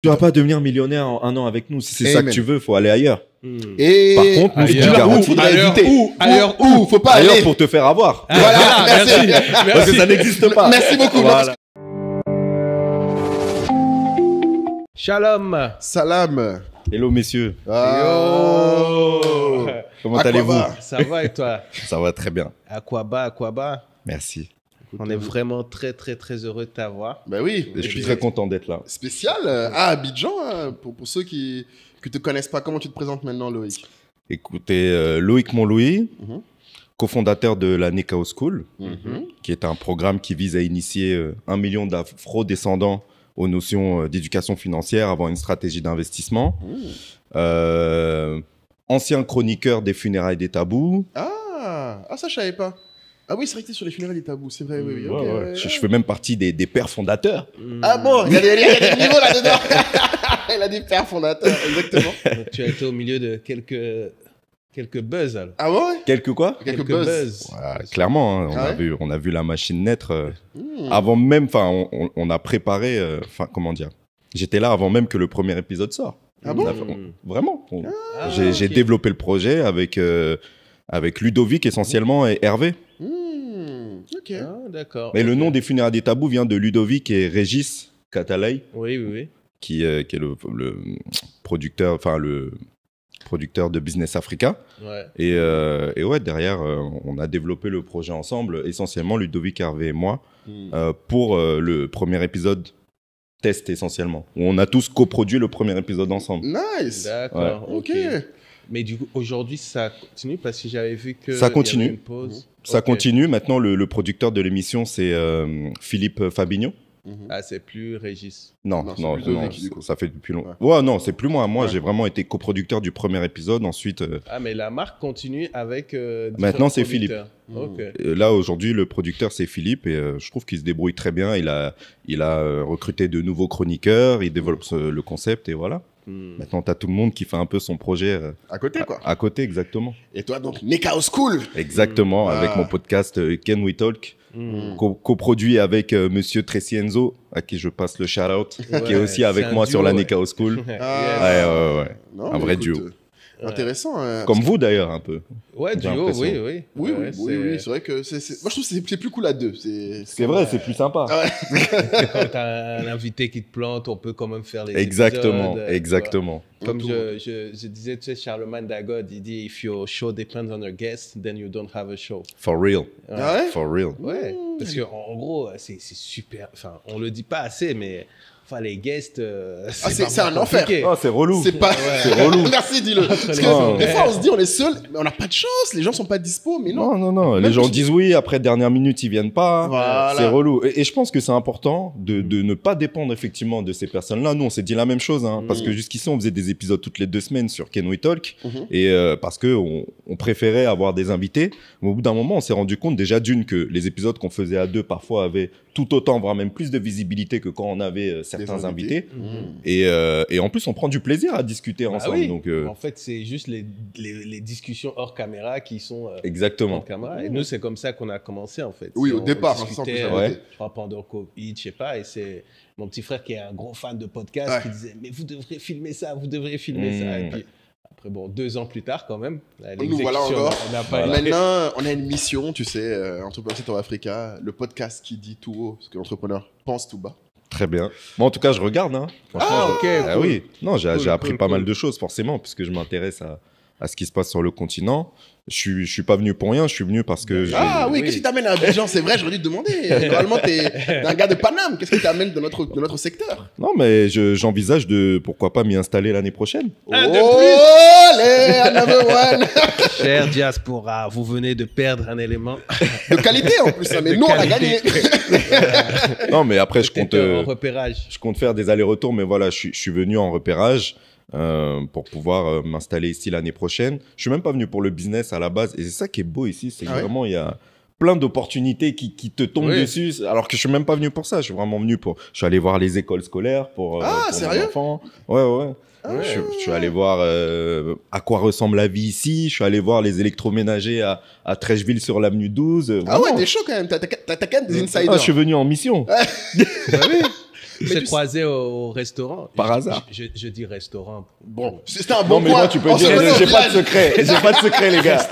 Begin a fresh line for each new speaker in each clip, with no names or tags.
Tu vas pas devenir millionnaire en 1 an avec nous. Si c'est ça que tu veux, faut aller ailleurs.
Et
par contre, nous, tu garantis
ailleurs où faut pas
ailleurs
aller
pour te faire avoir.
Voilà, merci.
Parce que ça n'existe pas.
Merci beaucoup.
Voilà.
Shalom.
Salam.
Hello messieurs.
Oh.
Comment allez-vous?
Ça va et toi?
Ça va très bien.
Aquaba.
Merci.
On est vraiment très heureux de t'avoir.
Ben oui.
Je suis très content d'être là.
Spécial à Abidjan, pour ceux qui ne te connaissent pas. Comment tu te présentes maintenant, Loïc?
Écoutez, Loïc Montlouis, cofondateur de la Nekao School, qui est un programme qui vise à initier 1 million d'afro-descendants aux notions d'éducation financière, avoir une stratégie d'investissement. Ancien chroniqueur des funérailles des tabous.
Ah, ça je savais pas. Ah oui, c'est vrai que tu es sur les funérailles des tabous, c'est vrai, oui.
Ouais. Je fais même partie des pères fondateurs.
Ah bon, il y a des niveaux là-dedans. Il a dit père fondateur, exactement.
Donc, tu as été au milieu de quelques buzz alors.
Ah bon?
Quelques quoi?
Quelques buzz.
Ouais, clairement, hein, on a vu la machine naître avant même, on a préparé, comment dire, j'étais là avant même que le premier épisode sorte.
Ah bon?
Vraiment. J'ai développé le projet avec Ludovic essentiellement et Hervé.
Ok.
Ah, d'accord.
Mais le nom des funérailles des tabous vient de Ludovic et Régis Catalay,
Oui.
qui est le producteur, le producteur de Business Africa.
Ouais.
Et ouais, derrière, on a développé le projet ensemble, essentiellement Ludovic, Hervé et moi, pour le premier épisode test essentiellement. Où on a tous coproduit le premier épisode ensemble.
Nice.
D'accord.
Ouais. Ok.
Mais du coup, aujourd'hui, ça continue parce que j'avais vu que
ça continue.
y avait une pause.
Ça continue. Maintenant, le producteur de l'émission, c'est Philippe Fabigno.
Ah, c'est plus Régis.
Non,
Ça fait depuis longtemps. Ouais, non, c'est plus moi. Moi, j'ai vraiment été coproducteur du premier épisode. Ensuite.
Ah, mais la marque continue avec.
Maintenant, c'est Philippe.
Ok.
Là, aujourd'hui, le producteur, c'est Philippe. Et je trouve qu'il se débrouille très bien. Il a recruté de nouveaux chroniqueurs. Il développe le concept. Et voilà. Maintenant, tu as tout le monde qui fait un peu son projet.
À côté, quoi.
À côté, exactement.
Et toi, donc, Nekao School.
Exactement, avec mon podcast Can We Talk. Coproduit avec Monsieur Tracy Enzo, à qui je passe le shout-out, qui est aussi avec moi sur la Nekao School. Ouais.
Non,
un vrai
écoute,
duo.
Intéressant.
Comme vous d'ailleurs, un peu.
Ouais,
J'ai
duo,
l'impression.
oui.
Oui, c'est vrai que moi je trouve que c'est plus cool à deux.
C'est vrai, c'est plus sympa.
Quand t'as un invité qui te plante, on peut quand même faire les
Exactement.
Comme je disais, tu sais, Charlemagne d'Agod, il dit « If your show depends on your guest, then you don't have a show ».
For real.
Ah ouais?
For real.
Ouais, parce qu'en gros, c'est super. Enfin, on le dit pas assez, mais les guests,
c'est un enfer.
Oh, c'est relou.
C'est pas...
C'est relou.
Merci, dis-le. Parce que des fois, on se dit, on est seul, mais on n'a pas de chance, les gens sont pas dispo, mais non.
Non. Les gens disent oui, après dernière minute, ils viennent pas.
Voilà.
C'est relou. Et je pense que c'est important de ne pas dépendre effectivement de ces personnes-là. Nous, on s'est dit la même chose, parce que jusqu'ici, on faisait des épisodes toutes les 2 semaines sur Can We Talk, et parce que on préférait avoir des invités. Mais au bout d'un moment, on s'est rendu compte déjà que les épisodes qu'on faisait à 2 parfois avaient tout autant, voire même plus de visibilité que quand on avait certains invités. Et en plus, on prend du plaisir à discuter ensemble.
Oui.
Donc,
en fait, c'est juste les discussions hors caméra qui sont
exactement.
hors caméra. Et nous, c'est comme ça qu'on a commencé, en fait.
Oui, au départ.
On discutait, je crois, pendant Covid, je sais pas, et c'est mon petit frère qui est un gros fan de podcast qui disait « Mais vous devrez filmer ça, vous devrez filmer ça ». Et puis, après, 2 ans plus tard, quand même,
nous voilà encore.
Maintenant,
on a une mission, tu sais, Entrepreneur Sector Africa, le podcast qui dit tout haut, parce que l'entrepreneur pense tout bas.
Très bien. Moi, en tout cas, je regarde.
Ok.
Ah
Cool.
oui. Non, j'ai appris pas mal de choses, forcément, puisque je m'intéresse à ce qui se passe sur le continent. Je suis pas venu pour rien, je suis venu parce que...
Qu'est-ce qui t'amène à Abidjan? C'est vrai, j'aurais dû te demander. Normalement, t'es un gars de Paname. Qu'est-ce qui t'amène de notre secteur?
Non, mais j'envisage de, pourquoi pas, m'y installer l'année prochaine.
Cher diaspora, vous venez de perdre un élément.
De qualité, en plus, mais nous, on a gagné.
Non, mais après, je compte faire des allers-retours, mais voilà, je suis venu en repérage. Pour pouvoir m'installer ici l'année prochaine. Je suis même pas venu pour le business à la base, et c'est ça qui est beau ici, c'est que vraiment il y a plein d'opportunités qui te tombent dessus, alors que je suis même pas venu pour ça. Je suis vraiment venu je suis allé voir les écoles scolaires pour
sérieux?
mon enfant. Ouais. Je suis allé voir à quoi ressemble la vie ici. Je suis allé voir les électroménagers à Trècheville sur l'avenue 12.
Ah ouais, t'es chaud quand même. T'as quand même des insiders.
Je suis venu en mission.
On s'est croisés au restaurant.
Par hasard.
Je dis restaurant.
Bon, c'était un bon
Non, mais
point.
moi, tu peux
On se
dire,
connaît au
j'ai pas de
village.
secret. J'ai pas de secret, les gars.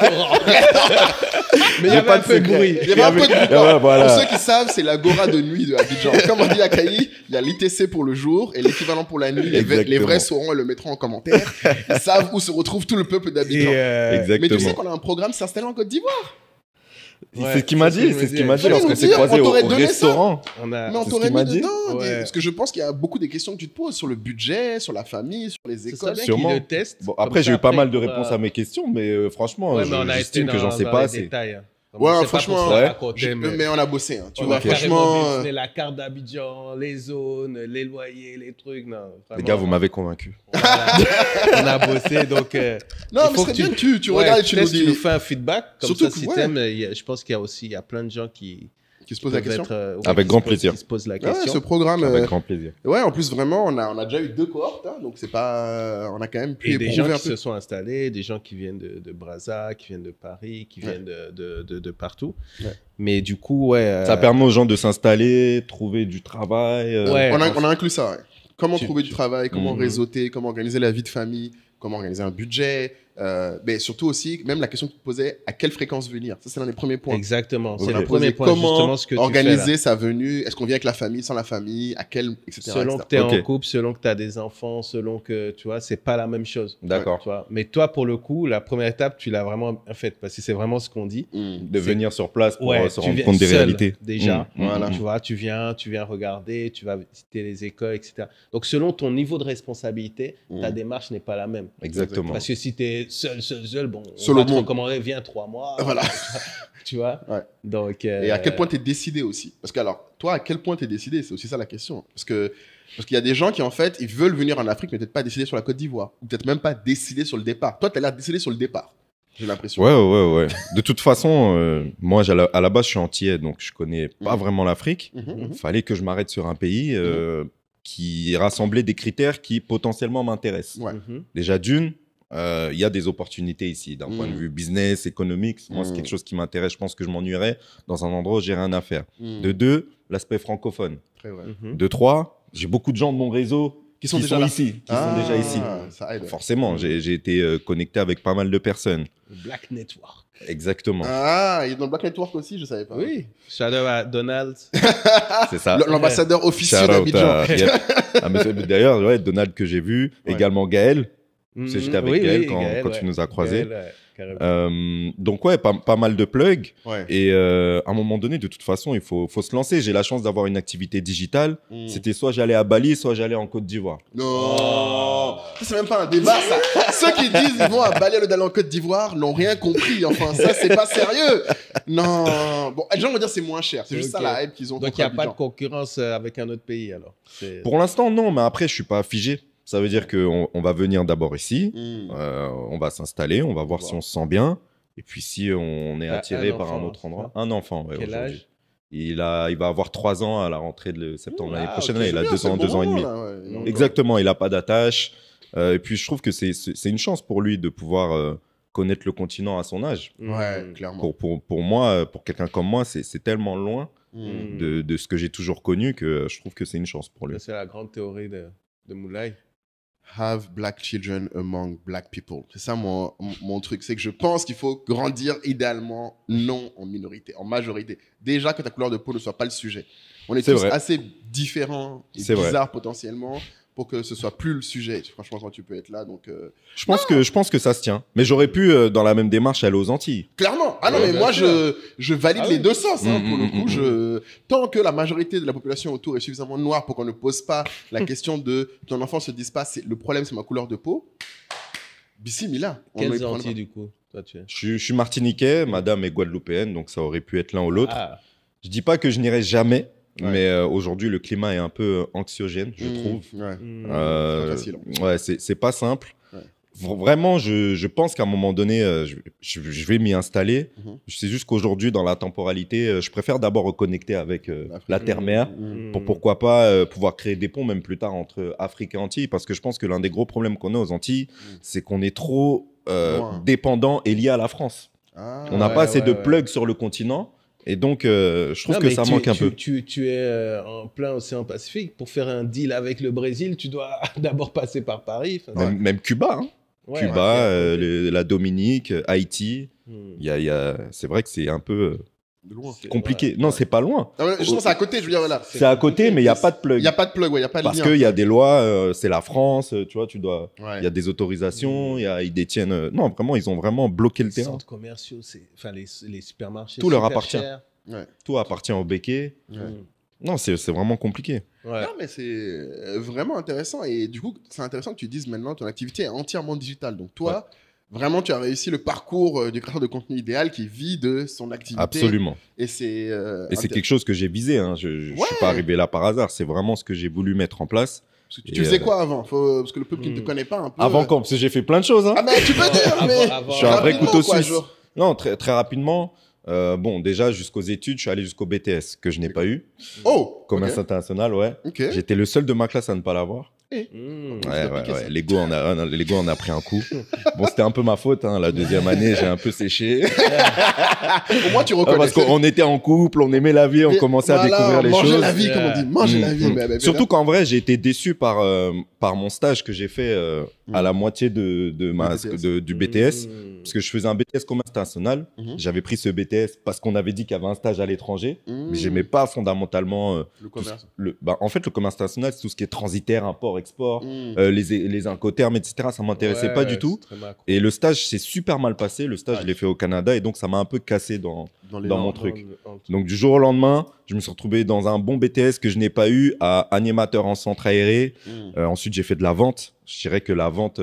Mais il y avait un peu de
secret.
bruit.
Il y avait un peu de bruit.
Ouais, voilà.
Pour ceux qui savent, c'est l'agora de nuit de Abidjan. Comme on dit à Kayi, il y a l'ITC pour le jour et l'équivalent pour la nuit. Les
Exactement.
vrais sauront et le mettront en commentaire. Ils savent où se retrouve tout le peuple d'Abidjan.
Exactement.
Mais tu sais qu'on a un programme s'installer en Côte d'Ivoire.
C'est ce qu'il m'a dit. C'est ce qu'il m'a dit
Fallait
lorsqu'on
nous
s'est
dire,
croisés
on t'aurait
au
donné ça.
restaurant.
On a...
Mais on
c'est ce
t'aurait
qu'il m'a
mis
dit.
dedans.
Ouais.
Parce que je pense qu'il y a beaucoup des questions que tu te poses sur le budget, sur la famille, sur les
C'est
écoles.
bien
Sûrement.
qu'ils le testent.
Bon,
Comme
après, j'ai
ça,
eu pas mal de
il pourra-
réponses à mes questions, mais franchement,
Ouais, mais on a été
j'estime que j'en sais
dans
pas
les
assez.
détails, hein.
Ouais,
C'est pas
franchement,
pour se la
ouais.
raconter, mais...
Mais on a bossé. Hein. Tu
On
vois,
a carrément
franchement.
dessiné la carte d'Abidjan, les zones, les loyers, les trucs. Non,
Les
vraiment.
gars, vous m'avez convaincu.
Voilà. On a bossé, donc...
Non,
il
mais
faut
c'est
que
bien que tu
ouais,
regardes et tu nous
laisses,
dis.
tu nous fais un feedback. Comme
Surtout
ça,
que,
si
ouais.
t'aimes, je pense qu'il y a aussi plein de gens qui
Qui se pose la
peuvent
question.
être,
Avec
qui
grand
se posent-
plaisir.
qui se posent la
Ouais,
question.
ce programme.
Avec grand plaisir.
Ouais, en plus, vraiment, on a déjà eu 2 cohortes. Hein, donc, c'est pas. On a quand même pu
Et des gens
éprouver un
qui
peu.
se sont installés, des gens qui viennent de Brazza, qui viennent de Paris, qui viennent de partout.
Ouais.
Mais du coup, ouais.
Ça permet aux gens de s'installer, trouver du travail.
Ouais.
On a inclus ça, ouais. Comment
Tu-
trouver du travail, comment
Mhm.
réseauter, comment organiser la vie de famille, comment organiser un budget. Mais surtout aussi, même la question que tu te posais, à quelle fréquence venir. Ça, c'est l'un des premiers points.
Exactement.
Ok.
C'est le
Poser
premier point,
comment
justement, ce que tu fais là.
organiser sa venue. Est-ce qu'on vient avec la famille, sans la famille, à quel, etc.
Selon que
etc.
tu es
Ok.
en couple, selon que tu as des enfants, selon que, tu vois, c'est pas la même chose.
D'accord.
Tu vois. Mais toi, pour le coup, la première étape, tu l'as vraiment faite parce que c'est vraiment ce qu'on dit.
Mhm.
De venir sur place pour
Ouais,
se
tu
rendre
viens
compte des
seul,
réalités.
déjà.
Voilà.
Tu vois, tu viens regarder, tu vas visiter les écoles, etc. Donc, selon ton niveau de responsabilité, ta
Mhm.
démarche n'est pas la même.
Exactement.
Parce que si tu es seul, bon,
Seul
on
au
va te
monde.
recommander, viens 3 mois.
Voilà.
Tu vois.
Ouais.
Donc,
Et à quel point tu es décidé aussi. Parce que, alors, toi, à quel point tu es décidé, c'est aussi ça la question. Parce qu'il y a des gens qui, en fait, ils veulent venir en Afrique, mais peut-être pas décidés sur la Côte d'Ivoire. Ou peut-être même pas décidés sur le départ. Toi, tu as l'air décidé sur le départ, j'ai l'impression.
Ouais. De toute façon, moi, à la base, je suis antillais, donc je connais pas vraiment l'Afrique.
Mhm, mhm.
Fallait que je m'arrête sur un pays qui rassemblait des critères qui potentiellement m'intéressent.
Ouais.
Mhm.
Déjà, d'une, il y a des opportunités ici, d'un point de vue business, économique. Moi, c'est quelque chose qui m'intéresse. Je pense que je m'ennuierais dans un endroit où j'ai rien à faire.
Mhm.
De deux, l'aspect francophone.
Très vrai.
Mhm.
De trois, j'ai beaucoup de gens de mon réseau
Qui sont déjà là.
ici, qui sont déjà ici.
Ça aide.
Forcément, j'ai été connecté avec pas mal de personnes.
Black Network.
Exactement.
Ah, il est dans le Black Network aussi, je savais pas.
Oui. Shout out à Donald.
C'est ça.
L'ambassadeur officieux
Shout out
d'Abidjan.
à- Yep. Ah, mais d'ailleurs, ouais, Donald que j'ai vu,
Ouais.
également Gaël.
Mhm.
C'est j'étais avec
Oui,
Gaël
oui,
quand
Gaël,
tu
ouais.
nous as croisés.
Gaël, ouais, carrément.
Donc ouais, pas mal de plugs.
Ouais.
Et à un moment donné, de toute façon, il faut se lancer. J'ai la chance d'avoir une activité digitale.
Mm.
C'était soit j'allais à Bali, soit j'allais en Côte d'Ivoire.
Non, ça c'est même pas un débat ça. Ceux qui disent ils vont à Bali d'aller en Côte d'Ivoire n'ont rien compris. Enfin ça c'est pas sérieux. Non. Bon, les gens vont dire c'est moins cher. C'est juste
Ok.
ça la hype qu'ils ont.
Donc,
contre
il n'y a pas de
Abidjan.
concurrence avec un autre pays, alors. C'est-
Pour l'instant, non, mais après, je suis pas figé. Ça veut dire qu'on va venir d'abord ici,
Mm.
on va s'installer, on va voir si on se sent bien. Et puis si on est
Ah,
attiré
un
par un
enfant,
autre
c'est
endroit.
ça
Un enfant, ouais,
Quel
aujourd'hui.
âge
Il va avoir 3 ans à la rentrée de septembre l'année
Ah,
prochaine.
ok,
Il a
C'est
2
bien,
ans,
c'est le
2 ans et
bon
demi.
moment, là, ouais.
Exactement, il n'a pas d'attache. Et puis je trouve que c'est une chance pour lui de pouvoir connaître le continent à son âge.
Ouais,
Mhm.
clairement.
Pour moi, pour quelqu'un comme moi, c'est tellement loin
Mm.
de ce que j'ai toujours connu que je trouve que c'est une chance pour lui.
Ça, c'est la grande théorie de Moulay.
Have black children among black people. C'est ça mon truc. C'est que je pense qu'il faut grandir idéalement non en minorité, en majorité. Déjà que ta couleur de peau ne soit pas le sujet. On est
C'est
tous
vrai.
assez différents et
C'est vrai.
bizarres potentiellement pour que ce soit plus le sujet. Franchement, quand tu peux être là. Donc,
Je pense que ça se tient. Mais j'aurais pu, dans la même démarche, aller aux Antilles.
clairement. Ah non,
Ouais,
mais
bien
moi,
sûr.
je valide
Ah
les
oui.
deux sens. Hein, pour le
Mm,
coup, tant que la majorité de la population autour est suffisamment noire pour qu'on ne pose pas la question de ton enfant se dise pas le problème, c'est ma couleur de peau. Bismillah. On y
Quelles
prendra.
Antilles, du coup, toi, tu es
Je suis martiniquais, madame est guadeloupéenne, donc ça aurait pu être l'un ou l'autre.
Ah,
Je dis pas que je n'irai jamais,
Ouais.
mais aujourd'hui, le climat est un peu anxiogène, je trouve.
Ouais.
mhm.
Euh,
C'est pas facile.
ouais, c'est pas simple.
Ouais.
Vraiment, je pense qu'à un moment donné, je vais m'y installer.
Mhm.
C'est juste qu'aujourd'hui, dans la temporalité, je préfère d'abord reconnecter avec la terre-mère
Mhm.
pour pourquoi pas pouvoir créer des ponts même plus tard entre Afrique et Antilles. Parce que je pense que l'un des gros problèmes qu'on a aux Antilles, c'est qu'on est trop
Loin.
dépendant et lié à la France.
Ah.
On n'a
Ouais,
pas assez de
ouais.
plugs sur le continent. Et donc, je trouve que ça manque un peu.
Tu es en plein océan Pacifique. Pour faire un deal avec le Brésil, tu dois d'abord passer par Paris.
Même Cuba, hein.
Ouais,
Cuba, la Dominique, Haïti. C'est vrai que c'est un peu compliqué. Non, c'est pas loin.
Justement, c'est à côté, je veux dire, voilà.
C'est à côté, mais il n'y a pas de plug.
Il n'y a pas de plug, il n'y a pas de lien.
Parce qu'il y a des lois, c'est la France, tu vois, il y a des autorisations, ils détiennent... non, vraiment, ils ont vraiment bloqué le
les
terrain.
centres commerciaux, les supermarchés.
Tout leur appartient.
Ouais.
Tout appartient au béquet. Non, c'est vraiment compliqué.
Ouais. Non, mais c'est vraiment intéressant. Et du coup, c'est intéressant que tu dises maintenant ton activité est entièrement digitale. Donc, toi, vraiment, tu as réussi le parcours du créateur de contenu idéal qui vit de son activité.
Absolument.
Et c'est
quelque chose que j'ai visé. Hein. Je ne suis pas arrivé là par hasard. C'est vraiment ce que j'ai voulu mettre en place.
Tu faisais quoi avant? Parce que le peuple qui ne te connaît pas un peu.
Avant quand? Parce que j'ai fait plein de choses. Hein.
Ah, mais tu peux dire, mais.
Je suis un vrai couteau suisse. Non, très rapidement. Bon, déjà, jusqu'aux études, je suis allé jusqu'au BTS, que je n'ai pas eu.
Oh!
Commerce international, ouais.
Okay.
J'étais le seul de ma classe à ne pas l'avoir.
Ouais.
L'ego en a pris un coup. Bon, c'était un peu ma faute. Hein. La deuxième année, j'ai un peu séché.
Au moins, tu reconnais.
Parce qu'on était en couple, on aimait la vie, on commençait à découvrir les choses.
Manger la vie, comme on dit. Manger la vie.
Surtout qu'en vrai, j'ai été déçu par mon stage que j'ai fait à la moitié du BTS. Parce que je faisais un BTS commerce international. J'avais pris ce BTS parce qu'on avait dit qu'il y avait un stage à l'étranger. Mais j'aimais pas fondamentalement
le commerce.
En fait, le commerce international, c'est tout ce qui est transitaire, import-export, les incoterms, etc. Ça m'intéressait pas du tout. Et le stage s'est super mal passé. Le stage, je l'ai fait au Canada et donc ça m'a un peu cassé dans mon truc. Donc du jour au lendemain, je me suis retrouvé dans un bon BTS que je n'ai pas eu, à animateur en centre aéré. Ensuite, j'ai fait de la vente. Je dirais que la vente,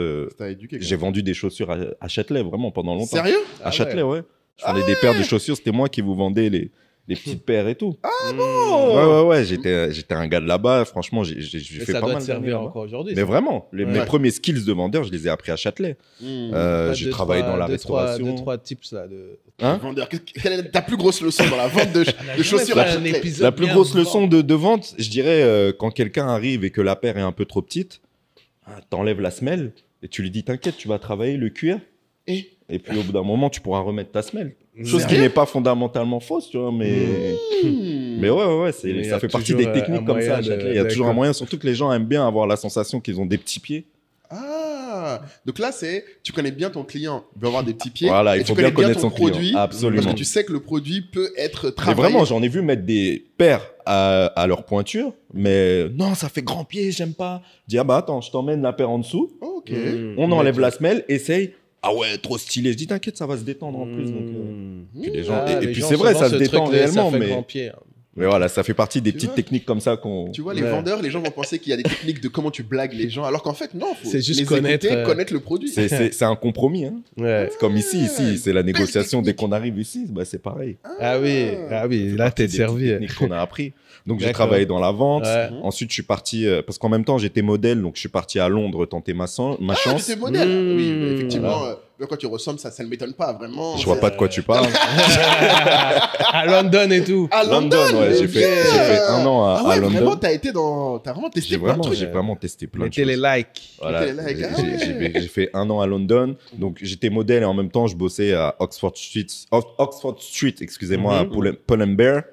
j'ai vendu des chaussures à Châtelet, vraiment, pendant longtemps.
Sérieux?
À Châtelet, ouais. Je vendais des paires de chaussures, c'était moi qui vous vendais les petites paires et tout.
Ah bon?
Ouais, j'étais un gars de là-bas. Franchement, j'ai fait pas mal.
Ça doit te servir encore aujourd'hui.
Mais vraiment, mes premiers skills de vendeur, je les ai appris à Châtelet. J'ai travaillé dans la restauration.
Deux, trois tips là.
Vendeur. Quelle est ta plus grosse leçon dans la vente de chaussures à Châtelet?
La plus grosse leçon de vente, je dirais, quand quelqu'un arrive et que la paire est un peu trop petite, t'enlèves la semelle et tu lui dis t'inquiète, tu vas travailler le cuir. Et puis au bout d'un moment, tu pourras remettre ta semelle. Chose qui n'est pas fondamentalement fausse, tu vois, mais ouais, ça fait partie des techniques comme ça. Il y a toujours un moyen, surtout que les gens aiment bien avoir la sensation qu'ils ont des petits pieds.
Ah, donc là, tu connais bien ton client, il veut avoir des petits pieds.
Voilà, il faut bien connaître son
produit,
client. Absolument.
Parce que tu sais que le produit peut être travaillé.
Mais vraiment, j'en ai vu mettre des paires à leur pointure, mais non, ça fait grand pied, j'aime pas. Je dis, attends, je t'emmène la paire en dessous.
Ok.
On enlève la semelle, essaye. Ah ouais, trop stylé. Je dis, t'inquiète, ça va se détendre en plus. Donc, puis les gens... et puis c'est vrai, ça se détend réellement, mais voilà, ça fait partie des petites techniques comme ça qu'on...
Tu vois, les vendeurs, les gens vont penser qu'il y a des techniques de comment tu blagues les gens, alors qu'en fait, non, il faut
c'est juste
connaître le produit.
C'est un compromis. Hein. Ouais. C'est comme ici, c'est la négociation. Dès qu'on arrive ici, c'est pareil.
Ah oui, là, t'es servi.
C'est des techniques qu'on a appris. Donc, j'ai travaillé dans la vente. Ensuite, je suis parti... parce qu'en même temps, j'étais modèle, donc je suis parti à Londres tenter ma chance.
Ah, tu étais modèle. Oui, effectivement... Quand tu ressembles, ça ne m'étonne pas vraiment.
Je vois pas de quoi tu parles.
À London et tout.
À London,
ouais. J'ai fait un an à London.
Vraiment, t'as vraiment testé plein de trucs.
J'ai vraiment testé plein de choses.
Mettez les likes.
Voilà. J'ai fait un an à London. Donc, j'étais modèle et en même temps, je bossais à Oxford Street, excusez-moi, à Pull & Bear.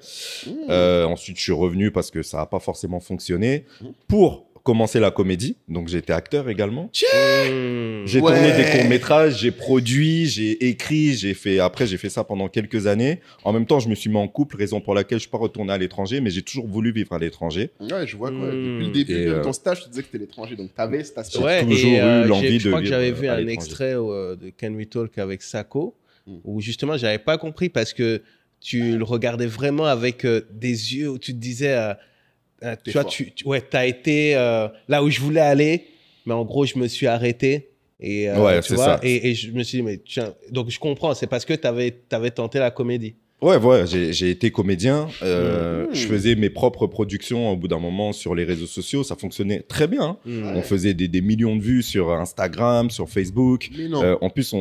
Ensuite, je suis revenu parce que ça n'a pas forcément fonctionné. Pour commencé la comédie, donc j'ai été acteur également. J'ai tourné des courts-métrages, j'ai produit, j'ai écrit, j'ai fait ça pendant quelques années. En même temps, je me suis mis en couple, raison pour laquelle je suis pas retourné à l'étranger, mais j'ai toujours voulu vivre à l'étranger.
Ouais, je vois quoi. Depuis le début de ton stage, tu disais que tu étais l'étranger, donc tu avais cet aspect.
Ouais,
toujours eu l'envie de vivre.
Je crois que j'avais vu un extrait de Can We Talk avec Sako, où justement, j'avais pas compris parce que tu le regardais vraiment avec des yeux où tu te disais... tu vois, t'as été là où je voulais aller, mais en gros, je me suis arrêté. Et, tu vois, et je me suis dit, mais tiens, donc je comprends, c'est parce que t'avais tenté la comédie.
Ouais, j'ai été comédien. Je faisais mes propres productions au bout d'un moment sur les réseaux sociaux. Ça fonctionnait très bien. On faisait des millions de vues sur Instagram, sur Facebook. En plus,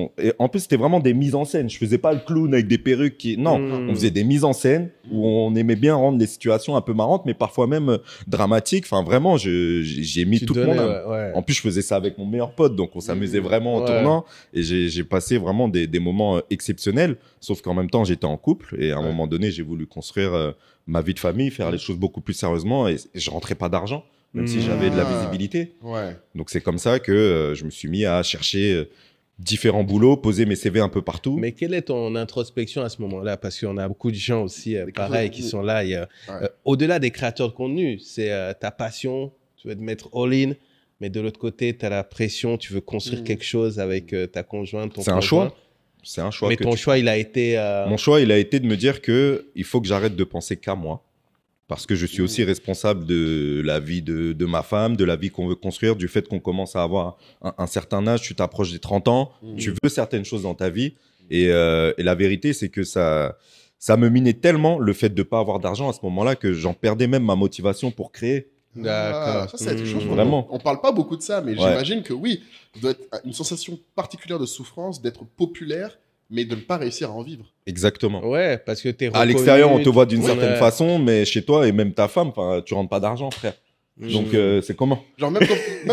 c'était vraiment des mises en scène. Je faisais pas le clown avec des perruques. On faisait des mises en scène où on aimait bien rendre les situations un peu marrantes, mais parfois même dramatiques. Enfin, vraiment, j'ai mis tout le monde. En plus, je faisais ça avec mon meilleur pote, donc on s'amusait vraiment en tournant. Et j'ai passé vraiment des moments exceptionnels. Sauf qu'en même temps, j'étais en couple. couple. Et à un moment donné, j'ai voulu construire ma vie de famille, faire les choses beaucoup plus sérieusement. Et je rentrais pas d'argent, même si j'avais de la visibilité.
Ouais.
Donc, c'est comme ça que je me suis mis à chercher différents boulots, poser mes CV un peu partout.
Mais quelle est ton introspection à ce moment-là? Parce qu'on a beaucoup de gens aussi, pareil, qui sont là. Au-delà des créateurs de contenu, c'est ta passion, tu veux te mettre all-in, mais de l'autre côté, tu as la pression, tu veux construire quelque chose avec ta conjointe, ton conjoint.
C'est un choix. C'est un choix.
Mais ton choix, il a été...
Mon choix, il a été de me dire qu'il faut que j'arrête de penser qu'à moi. Parce que je suis aussi responsable de la vie de ma femme, de la vie qu'on veut construire, du fait qu'on commence à avoir un certain âge, tu t'approches des 30 ans, tu veux certaines choses dans ta vie. Et la vérité, c'est que ça me minait tellement le fait de ne pas avoir d'argent à ce moment-là que j'en perdais même ma motivation pour créer.
D'accord. Ça, c'est quelque chose.
Vraiment.
On parle pas beaucoup de ça, mais j'imagine que oui, ça doit être une sensation particulière de souffrance, d'être populaire, mais de ne pas réussir à en vivre.
Exactement.
Ouais, parce que tu es
à l'extérieur, on te voit d'une certaine façon, mais chez toi et même ta femme, tu rentres pas d'argent, frère. Donc, c'est comment?
Genre, même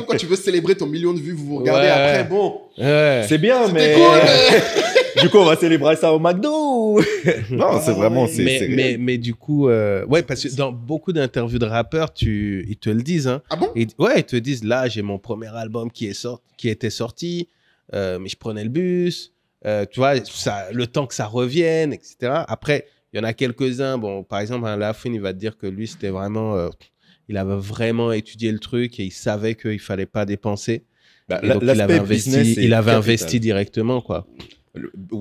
quand tu veux célébrer ton million de vues, vous regardez après, bon.
C'est bien, mais...
cool.
Du coup, on va célébrer ça au McDo. Non, c'est vraiment...
Mais du coup, ouais, parce que dans beaucoup d'interviews de rappeurs, ils te le disent. Hein.
Ah bon?
Ils te disent, là, j'ai mon premier album qui était sorti, mais je prenais le bus. Tu vois, le temps que ça revienne, etc. Après, il y en a quelques-uns. Bon, par exemple, Lafouine, il va te dire que lui, c'était vraiment... il avait vraiment étudié le truc et il savait qu'il ne fallait pas dépenser. Donc, il avait investi directement, quoi.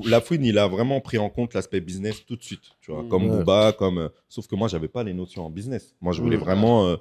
Lafouine, il a vraiment pris en compte l'aspect business tout de suite. Tu vois, comme Booba, sauf que moi, je n'avais pas les notions en business. Moi, je voulais vraiment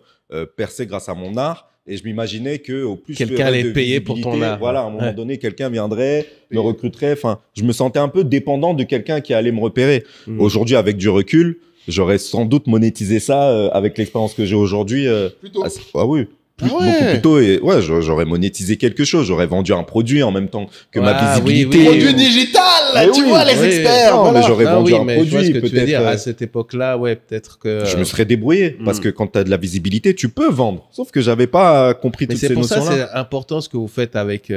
percer grâce à mon art. Et je m'imaginais qu'au plus
quelqu'un allait payer pour ton art.
Voilà, à un moment donné, quelqu'un viendrait, me recruterait. Enfin, je me sentais un peu dépendant de quelqu'un qui allait me repérer. Aujourd'hui, avec du recul, j'aurais sans doute monétisé ça avec l'expérience que j'ai aujourd'hui.
Plutôt.
Oui. Beaucoup plus tôt. Et ouais, j'aurais monétisé quelque chose. J'aurais vendu un produit en même temps que ma visibilité.
Produit digital, tu vois, les experts.
Non, mais j'aurais vendu un produit.
Je vois ce que tu veux dire. À cette époque-là, ouais, peut-être que...
Je me serais débrouillé. Parce que quand tu as de la visibilité, tu peux vendre. Sauf que j'avais pas compris toutes ces notions-là.
C'est pour ça c'est important ce que vous faites avec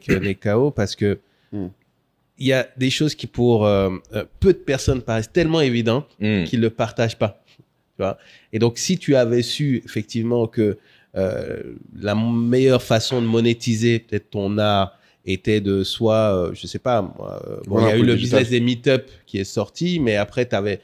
Nekao, parce que il y a des choses qui, pour peu de personnes, paraissent tellement évidentes qu'ils ne le partagent pas. Tu vois. Et donc, si tu avais su effectivement que la meilleure façon de monétiser peut-être ton art était de soit, je sais pas, il y a eu le business des meet-up qui est sorti, mais après, tu avais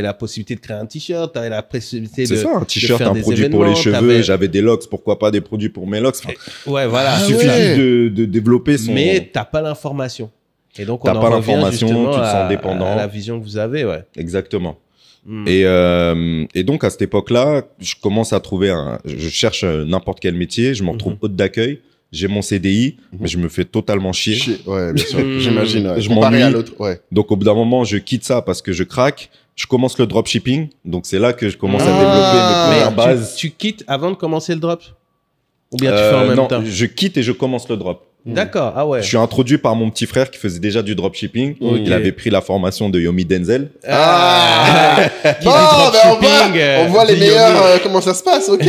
la possibilité de créer un t-shirt, tu avais la possibilité de
un t-shirt, un produit
événements,
pour les cheveux, j'avais des locks, pourquoi pas des produits pour mes locks.
Ouais, voilà.
Il suffit juste de développer son...
Mais tu n'as pas l'information. Et donc,
on en revient justement
tu te sens dépendant. À la vision que vous avez, ouais.
Exactement. Et donc, à cette époque-là, je commence à trouver je cherche n'importe quel métier, je me retrouve hôte d'accueil, j'ai mon CDI, mais je me fais totalement chier.
Ouais, bien sûr, j'imagine. Ouais.
Je m'ennuie.
À l'autre, ouais.
Donc, au bout d'un moment, je quitte ça parce que je craque. Je commence le dropshipping. Donc, c'est là que je commence à développer mes premières bases.
Tu quittes avant de commencer le drop? Ou bien tu fais en même temps?
Je quitte et je commence le drop.
D'accord, ah ouais.
Je suis introduit par mon petit frère qui faisait déjà du dropshipping. Il avait pris la formation de Yomi Denzel.
On voit les meilleurs, comment ça se passe, ok.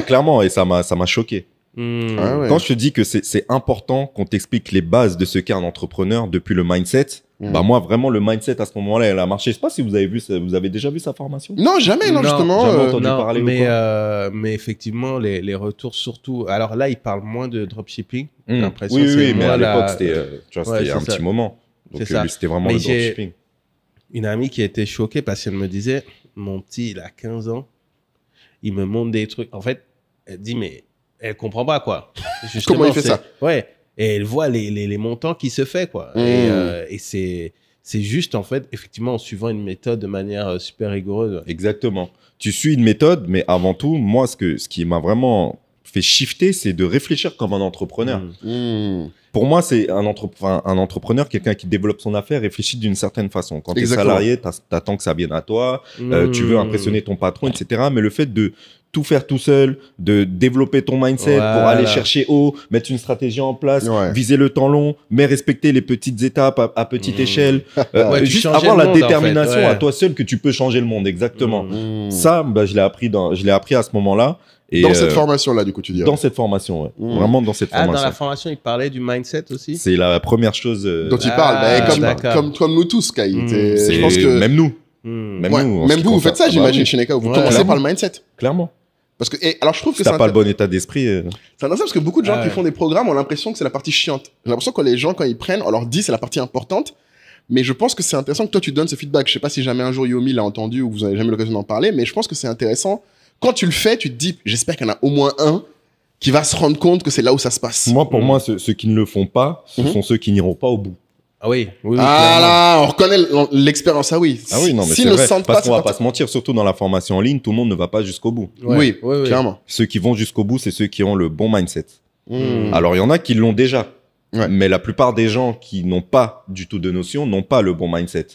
Clairement, et ça m'a choqué. Quand je te dis que c'est important qu'on t'explique les bases de ce qu'est un entrepreneur depuis le mindset, bah moi vraiment le mindset à ce moment-là elle a marché. Je sais pas si vous avez vu vous avez déjà vu sa formation?
Non, jamais, non justement.
Jamais entendu parler
mais effectivement les retours surtout. Alors là il parle moins de dropshipping.
Oui, mais à l'époque c'était un petit moment. Donc c'était vraiment le dropshipping.
Une amie qui était choquée parce qu'elle me disait mon petit il a 15 ans, il me montre des trucs. En fait elle dit mais elle comprend pas quoi.
Comment il fait ça?
Ouais. Et elle voit les montants qui se fait quoi. Et c'est juste en fait effectivement en suivant une méthode de manière super rigoureuse.
Exactement. Tu suis une méthode, mais avant tout, moi ce qui m'a vraiment fait shifter, c'est de réfléchir comme un entrepreneur. Pour moi, c'est un entrepreneur, quelqu'un qui développe son affaire, réfléchit d'une certaine façon. Quand tu es salarié, t'attends que ça vienne à toi, tu veux impressionner ton patron, etc. Mais le fait de tout faire tout seul, de développer ton mindset pour aller chercher haut, mettre une stratégie en place, viser le temps long, mais respecter les petites étapes à petite échelle. Juste avoir la détermination à toi seul que tu peux changer le monde, exactement. Ça, bah, je l'ai appris à ce moment-là. Et,
dans cette formation-là, du coup, tu dis.
Dans cette formation, ouais. Vraiment dans cette formation.
Dans la formation, il parlait du mindset aussi.
C'est la première chose
dont il parle. Comme nous tous, Kai. Je pense que...
Même nous.
Même vous faites ça, j'imagine, chez Neka. Vous commencez par le mindset.
Clairement.
Parce que, alors je trouve que
si t'as pas le bon état d'esprit.
C'est intéressant parce que beaucoup de gens qui font des programmes ont l'impression que c'est la partie chiante. J'ai l'impression que les gens, quand ils prennent, on leur dit c'est la partie importante. Mais je pense que c'est intéressant que toi, tu donnes ce feedback. Je sais pas si jamais un jour Yomi l'a entendu ou vous avez jamais eu l'occasion d'en parler, mais je pense que c'est intéressant. Quand tu le fais, tu te dis, j'espère qu'il y en a au moins un qui va se rendre compte que c'est là où ça se passe.
Moi, pour moi, ceux qui ne le font pas, ce sont ceux qui n'iront pas au bout.
Ah oui.
Là, on reconnaît l'expérience. Ah oui.
Ah oui, non, mais
S'ils
c'est
ne
vrai.
sentent
Parce
pas,
qu'on va pas se mentir, surtout dans la formation en ligne, tout le monde ne va pas jusqu'au bout.
Oui, clairement.
Ceux qui vont jusqu'au bout, c'est ceux qui ont le bon mindset. Alors, il y en a qui l'ont déjà. Mais la plupart des gens qui n'ont pas du tout de notion n'ont pas le bon mindset.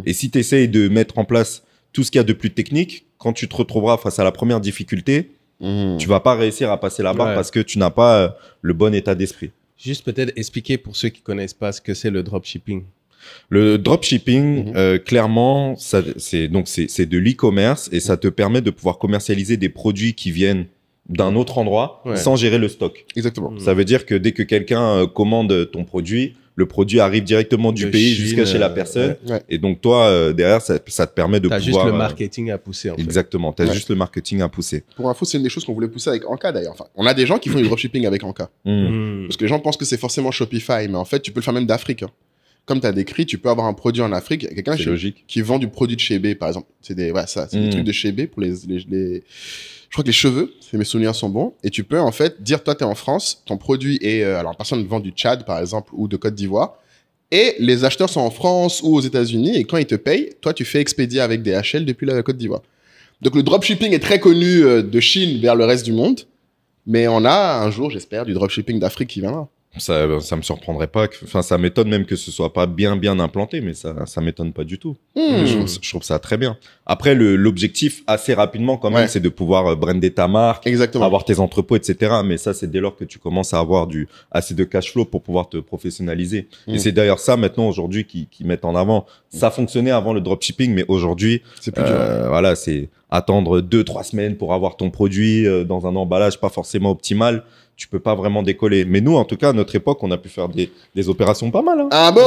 Et si tu essayes de mettre en place tout ce qu'il y a de plus technique, quand tu te retrouveras face à la première difficulté, tu vas pas réussir à passer la barre parce que tu n'as pas le bon état d'esprit.
Juste peut-être expliquer pour ceux qui connaissent pas ce que c'est le dropshipping.
Le dropshipping, clairement, c'est de l'e-commerce et ça te permet de pouvoir commercialiser des produits qui viennent d'un autre endroit sans gérer le stock.
Exactement.
Ça veut dire que dès que quelqu'un commande ton produit, le produit arrive directement du pays jusqu'à chez la personne. Et donc, toi, derrière, ça te permet de pouvoir...
Tu as juste le marketing à pousser, en fait.
Exactement. Tu as juste le marketing à pousser.
Pour info, c'est une des choses qu'on voulait pousser avec Anka, d'ailleurs. Enfin, on a des gens qui font du dropshipping avec Anka. Parce que les gens pensent que c'est forcément Shopify, mais en fait, tu peux le faire même d'Afrique. Comme tu as décrit, tu peux avoir un produit en Afrique. Il y a quelqu'un qui vend du produit de chez B, par exemple. C'est des trucs de chez B pour les... Je crois que les cheveux, si mes souvenirs sont bons, et tu peux en fait dire, toi, tu es en France, ton produit est... alors, personne vend du Tchad, par exemple, ou de Côte d'Ivoire, et les acheteurs sont en France ou aux États-Unis, et quand ils te payent, toi, tu fais expédier avec DHL depuis la Côte d'Ivoire. Donc, le dropshipping est très connu de Chine vers le reste du monde, mais on a un jour, j'espère, du dropshipping d'Afrique qui viendra.
Ça me surprendrait pas. Enfin, ça m'étonne même que ce soit pas bien implanté, mais ça m'étonne pas du tout. Je trouve ça très bien. Après, l'objectif assez rapidement quand même, c'est de pouvoir brander ta marque, avoir tes entrepôts, etc. Mais ça, c'est dès lors que tu commences à avoir assez de cash flow pour pouvoir te professionnaliser. Et c'est d'ailleurs ça maintenant aujourd'hui qui mettent en avant. Ça fonctionnait avant le dropshipping, mais aujourd'hui,
c'est plus dur.
Voilà, c'est attendre 2-3 semaines pour avoir ton produit dans un emballage pas forcément optimal. Tu peux pas vraiment décoller. Mais nous, en tout cas, à notre époque, on a pu faire des opérations pas mal. Hein.
Ah bon,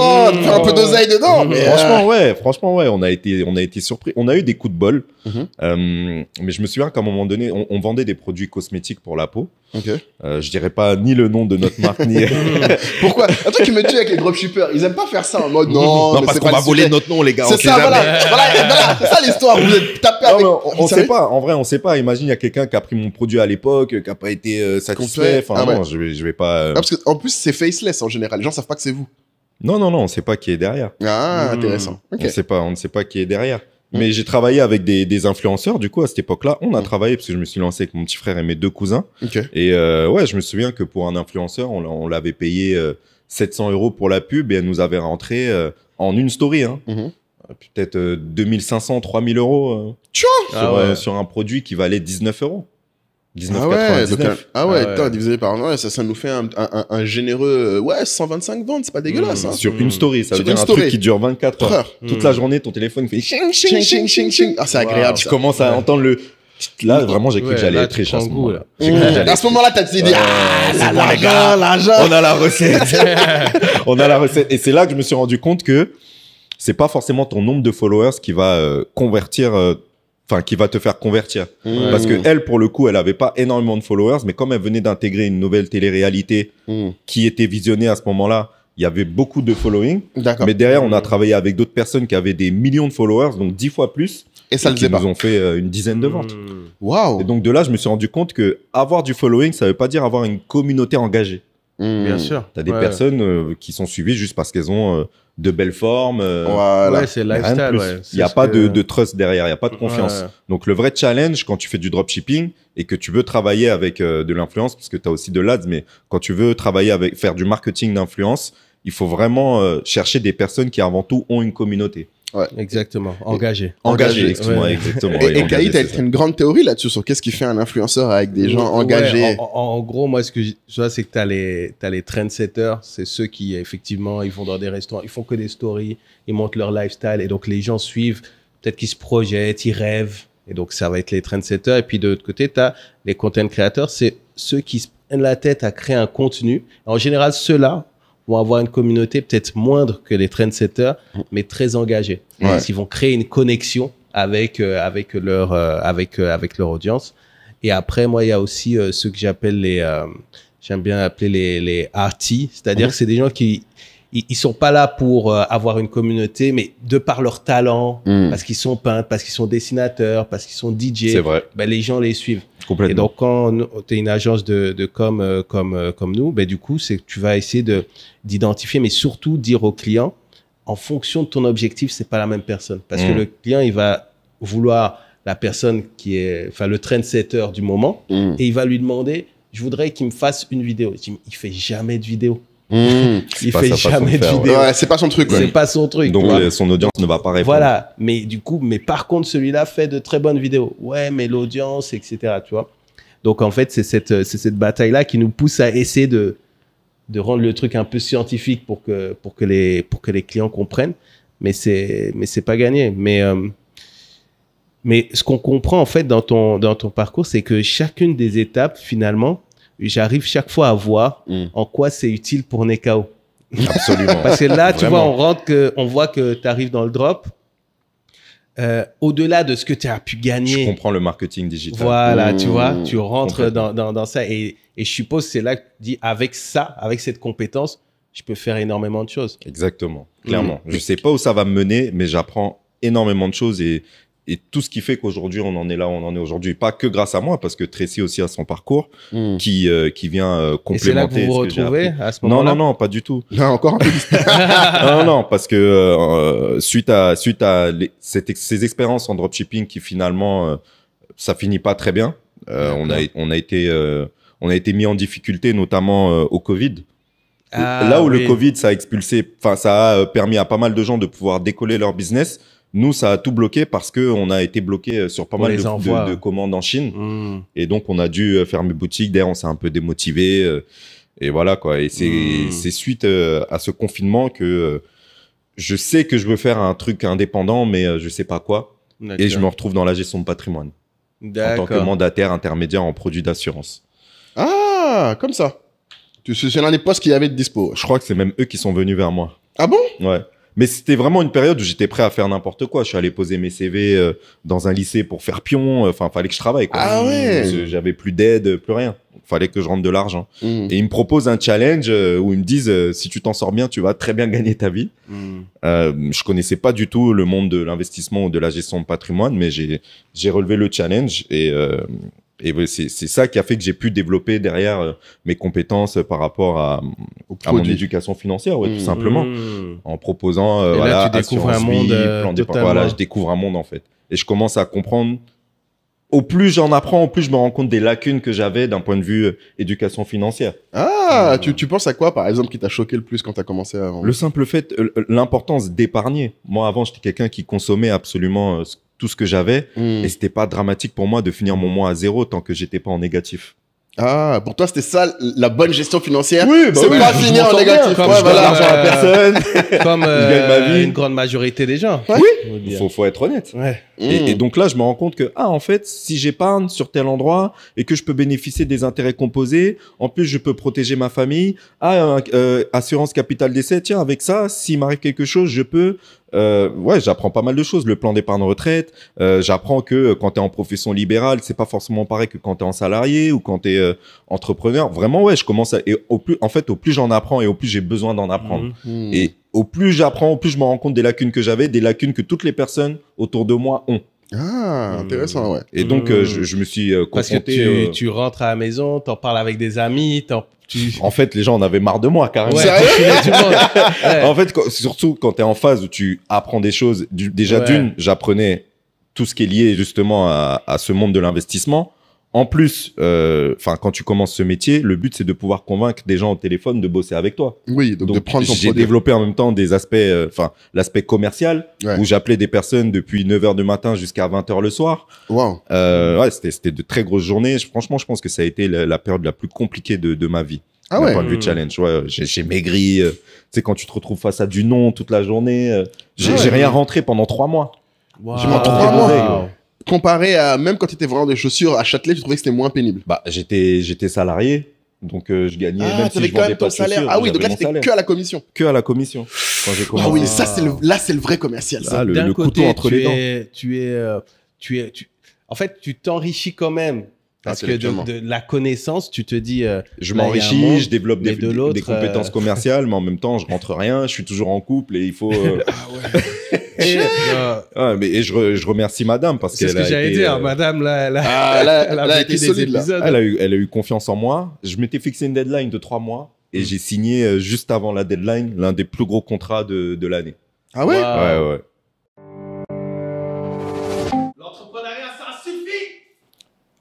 faire un peu d'oseille dedans. Mais
franchement, ouais, on a été surpris. On a eu des coups de bol. Mais je me souviens qu'à un moment donné, on vendait des produits cosmétiques pour la peau. Je dirais pas ni le nom de notre marque, ni...
Pourquoi? Attends, tu me tues avec les dropshippers. Ils aiment pas faire ça en mode non,
parce qu'on va voler notre nom, les gars.
C'est ça, voilà, c'est ça l'histoire. Vous êtes tapé avec...
On sait pas. En vrai, on sait pas. Imagine, il y a quelqu'un qui a pris mon produit à l'époque, qui a pas été satisfait. Enfin, non, je vais pas...
parce qu'en plus, c'est faceless en général. Les gens savent pas que c'est vous.
Non, on sait pas qui est derrière.
Ah, intéressant.
On ne sait pas qui est derrière. Mais j'ai travaillé avec des influenceurs, du coup, à cette époque-là. On a travaillé, parce que je me suis lancé avec mon petit frère et mes 2 cousins. Et je me souviens que pour un influenceur, on l'avait payé 700 € pour la pub et elle nous avait rentré en une story. Peut-être 2500, 3000 € sur un produit qui valait 19 €. 19,99.
Attends, divisé par 1, ça nous fait un généreux 125 ventes, c'est pas dégueulasse.
Sur une story, ça veut dire un truc qui dure 24 heures. Toute la journée, ton téléphone fait ching, ching, ching, ching, ching.
Ah, c'est agréable.
Tu commences à entendre le... Là, vraiment, j'ai cru que j'allais être riche à ce moment-là.
À ce moment-là, t'as dit, l'argent.
On a la recette. Et c'est là que je me suis rendu compte que c'est pas forcément ton nombre de followers qui va qui va te faire convertir. Parce que elle, pour le coup, elle avait pas énormément de followers, mais comme elle venait d'intégrer une nouvelle télé-réalité qui était visionnée à ce moment-là, il y avait beaucoup de following. Mais derrière, on a travaillé avec d'autres personnes qui avaient des millions de followers, donc 10 fois plus.
Et ça
qui nous ont fait une dizaine de ventes.
Waouh.
Et donc de là, je me suis rendu compte que avoir du following, ça veut pas dire avoir une communauté engagée.
Bien sûr.
Tu as des personnes qui sont suivies juste parce qu'elles ont de belles formes.
Ouais, c'est lifestyle.
Il n'y a pas de trust derrière, il n'y a pas de confiance. Donc le vrai challenge quand tu fais du dropshipping et que tu veux travailler avec de l'influence, parce que tu as aussi de l'ads, mais quand tu veux faire du marketing d'influence, il faut vraiment chercher des personnes qui avant tout ont une communauté.
Exactement, engagé,
exactement.
Et Kai, tu as une grande théorie là-dessus sur qu'est-ce qui fait un influenceur avec des gens engagés.
En gros, moi, ce que je vois, c'est que tu as les trendsetters, c'est ceux qui, effectivement, ils vont dans des restaurants, ils font que des stories, ils montrent leur lifestyle, et donc les gens suivent, peut-être qu'ils se projettent, ils rêvent, Et donc, ça va être les trendsetters. Et puis, de l'autre côté, tu as les content creators. C'est ceux qui se prennent la tête à créer un contenu. En général, ceux-là vont avoir une communauté peut-être moindre que les trendsetters, mais très engagés.
Ouais.
Ils vont créer une connexion avec leur audience. Et après, moi, il y a aussi ceux que j'appelle j'aime bien appeler les arty, c'est-à-dire que c'est des gens qui ils sont pas là pour avoir une communauté, mais de par leur talent, parce qu'ils sont peintres, parce qu'ils sont dessinateurs, parce qu'ils sont DJ,
C'est vrai.
ben, les gens les suivent.
Complètement.
Et donc, quand tu es une agence de com comme nous, ben, du coup, c'est que tu vas essayer d'identifier, mais surtout dire au client, en fonction de ton objectif, c'est pas la même personne. Parce que le client, il va vouloir la personne qui est, enfin, le trendsetter du moment, et il va lui demander, je voudrais qu'il me fasse une vidéo. Il fait jamais de vidéo. Il fait jamais de vidéo.
Ouais, c'est pas son truc.
C'est pas son truc.
Donc, son audience ne va pas répondre.
Voilà. Mais du coup, par contre, celui-là fait de très bonnes vidéos. Ouais, mais l'audience, etc. Tu vois. Donc, en fait, c'est cette bataille-là qui nous pousse à essayer de rendre le truc un peu scientifique pour que les clients comprennent. Mais c'est pas gagné. Mais ce qu'on comprend, en fait, dans ton parcours, c'est que chacune des étapes, finalement, j'arrive chaque fois à voir en quoi c'est utile pour Nekao.
Absolument.
Parce que là, tu
Vraiment.
vois, on voit que tu arrives dans le drop. Au-delà de ce que tu as pu gagner.
Je comprends le marketing digital.
Voilà, tu vois, tu rentres
Complètement.
dans ça. Et je suppose que c'est là que tu dis, avec cette compétence, je peux faire énormément de choses.
Exactement, clairement. Je sais pas où ça va me mener, mais j'apprends énormément de choses et tout ce qui fait qu'aujourd'hui, on en est là où on en est aujourd'hui. Pas que grâce à moi, parce que Tracy aussi a son parcours qui vient complémenter.
Et c'est là que vous vous retrouvez à ce moment-là?
Non, pas du tout.
Là, encore un peu.
non, parce que suite à ces expériences en dropshipping qui finalement, ça finit pas très bien. On a été mis en difficulté, notamment au Covid. Là où le Covid, ça a expulsé, enfin, ça a permis à pas mal de gens de pouvoir décoller leur business. Nous, ça a tout bloqué parce qu'on a été bloqué sur pas mal de commandes en Chine. Et donc, on a dû fermer boutique. D'ailleurs, on s'est un peu démotivé. Et voilà, quoi. Et c'est suite à ce confinement que je sais que je veux faire un truc indépendant, mais je sais pas quoi. Et je me retrouve dans la gestion de patrimoine. En tant que mandataire intermédiaire en produits d'assurance.
Ah, comme ça. C'est l'un des postes qu'il y avait de dispo.
Je crois que c'est même eux qui sont venus vers moi.
Ah bon?
Ouais. Mais c'était vraiment une période où j'étais prêt à faire n'importe quoi. Je suis allé poser mes CV dans un lycée pour faire pion. Enfin, fallait que je travaille, quoi.
Ah ouais.
J'avais plus d'aide, plus rien. Fallait que je rentre de l'argent. Et ils me proposent un challenge où ils me disent si tu t'en sors bien, tu vas très bien gagner ta vie. Je connaissais pas du tout le monde de l'investissement ou de la gestion de patrimoine, mais j'ai relevé le challenge et c'est ça qui a fait que j'ai pu développer derrière mes compétences par rapport à mon éducation financière, tout simplement, en proposant
là, tu découvres un monde
plan d'épargne. Voilà, je découvre un monde en fait, et je commence à comprendre. Au plus j'en apprends, au plus je me rends compte des lacunes que j'avais d'un point de vue éducation financière.
Ah, tu penses à quoi, par exemple, qui t'a choqué le plus quand t'as commencé à...
Le simple fait, l'importance d'épargner. Moi, avant, j'étais quelqu'un qui consommait absolument tout ce que j'avais et c'était pas dramatique pour moi de finir mon mois à zéro tant que j'étais pas en négatif.
Ah, pour toi, c'était ça, la bonne gestion financière.
Oui, bah
c'est
oui,
pas
je
finir
m'en
en
sors bien,
négatif.
comme
Ouais,
je donne
voilà.
l'argent à personne.
Comme
je gagne ma vie.
une grande majorité des gens.
Oui.
Faut être honnête.
Ouais.
Et donc là, je me rends compte que, en fait, si j'épargne sur tel endroit et que je peux bénéficier des intérêts composés, en plus, je peux protéger ma famille. Assurance capital décès, tiens, avec ça, s'il m'arrive quelque chose, je peux... j'apprends pas mal de choses. Le plan d'épargne retraite, j'apprends que quand tu es en profession libérale, c'est pas forcément pareil que quand tu es en salarié ou quand tu es entrepreneur. Vraiment, je commence à... Et au plus j'en apprends et au plus j'ai besoin d'en apprendre. Et au plus j'apprends, au plus je me rends compte des lacunes que j'avais, des lacunes que toutes les personnes autour de moi ont.
Ah, intéressant, ouais.
Et donc, je me suis
Parce
confronté...
que tu rentres à la maison, t'en parles avec des amis,
En fait, les gens en avaient marre de moi, carrément.
Ouais, tout le monde. Ouais.
En fait, surtout quand tu es en phase où tu apprends des choses. Déjà, j'apprenais tout ce qui est lié justement à ce monde de l'investissement. En plus, quand tu commences ce métier, le but, c'est de pouvoir convaincre des gens au téléphone de bosser avec toi.
Oui, donc de prendre ton
j'ai
produit.
développé en même temps des aspects, l'aspect commercial, où j'appelais des personnes depuis 9h du matin jusqu'à 20h le soir.
Wow.
C'était de très grosses journées. Franchement, je pense que ça a été la période la plus compliquée de ma vie.
Ah ouais.
D'un point de vue challenge. Ouais, j'ai maigri. Tu sais, quand tu te retrouves face à du non toute la journée, j'ai rien rentré pendant 3 mois.
Wow.
J'ai monté 3 mois. comparé à même quand tu étais vendeur de chaussures à Châtelet, tu trouvais que c'était moins pénible?
Bah, j'étais salarié, donc je gagnais, même si
t'avais
je
quand
vendais
même
pas
ton
de chaussures.
salaire. Ah oui, donc là,
j'avais mon
c'était
salaire.
que à la commission.
Que à la commission. Quand j'ai commencé.
Ah oui, ça, c'est le vrai commercial. Ça.
Ah,
D'un
le
côté,
couteau entre les dents.
En fait, tu t'enrichis quand même. Parce que de la connaissance, tu te dis.
Je
là, il y a un
m'enrichis,
monde,
je développe
mais de l'autre,
des compétences commerciales, mais en même temps, je rentre rien, je suis toujours en couple et il faut. Et je remercie madame parce
c'est
qu'elle
ce que
a
j'allais
été,
dire. Madame, là, elle
elle
a
a
vécu
été
des
solide, là.
épisodes.
elle a eu confiance en moi. Je m'étais fixé une deadline de 3 mois et j'ai signé juste avant la deadline l'un des plus gros contrats de l'année.
Ah ouais?
Wow.
Ouais.
L'entrepreneuriat, ça suffit.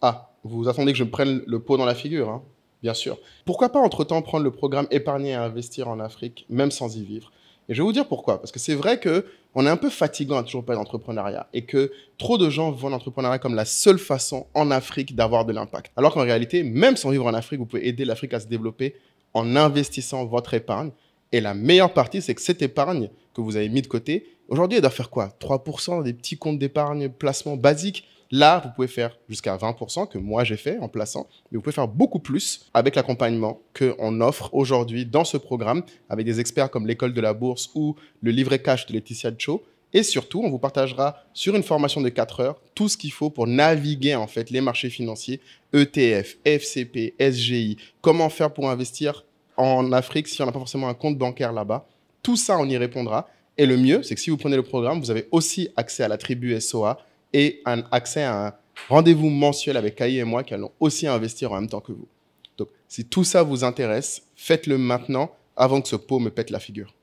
Ah, vous attendez que je me prenne le pot dans la figure, hein? Bien sûr. Pourquoi pas, entre-temps, prendre le programme Épargner et investir en Afrique, même sans y vivre? Et je vais vous dire pourquoi. Parce que c'est vrai qu'on est un peu fatigant à toujours parler d'entrepreneuriat et que trop de gens voient l'entrepreneuriat comme la seule façon en Afrique d'avoir de l'impact. Alors qu'en réalité, même sans vivre en Afrique, vous pouvez aider l'Afrique à se développer en investissant votre épargne. Et la meilleure partie, c'est que cette épargne que vous avez mis de côté, aujourd'hui, elle doit faire quoi? 3% des petits comptes d'épargne placement basiques. Là, vous pouvez faire jusqu'à 20% que moi j'ai fait en plaçant, mais vous pouvez faire beaucoup plus avec l'accompagnement qu'on offre aujourd'hui dans ce programme avec des experts comme l'école de la bourse ou le livret cash de Laetitia Cho. Et surtout, on vous partagera sur une formation de 4 heures tout ce qu'il faut pour naviguer en fait les marchés financiers, ETF, FCP, SGI, comment faire pour investir en Afrique si on n'a pas forcément un compte bancaire là-bas. Tout ça, on y répondra. Et le mieux, c'est que si vous prenez le programme, vous avez aussi accès à la tribu SOA et un accès à un rendez-vous mensuel avec Kai et moi qui allons aussi investir en même temps que vous. Donc, si tout ça vous intéresse, faites-le maintenant avant que ce pot me pète la figure.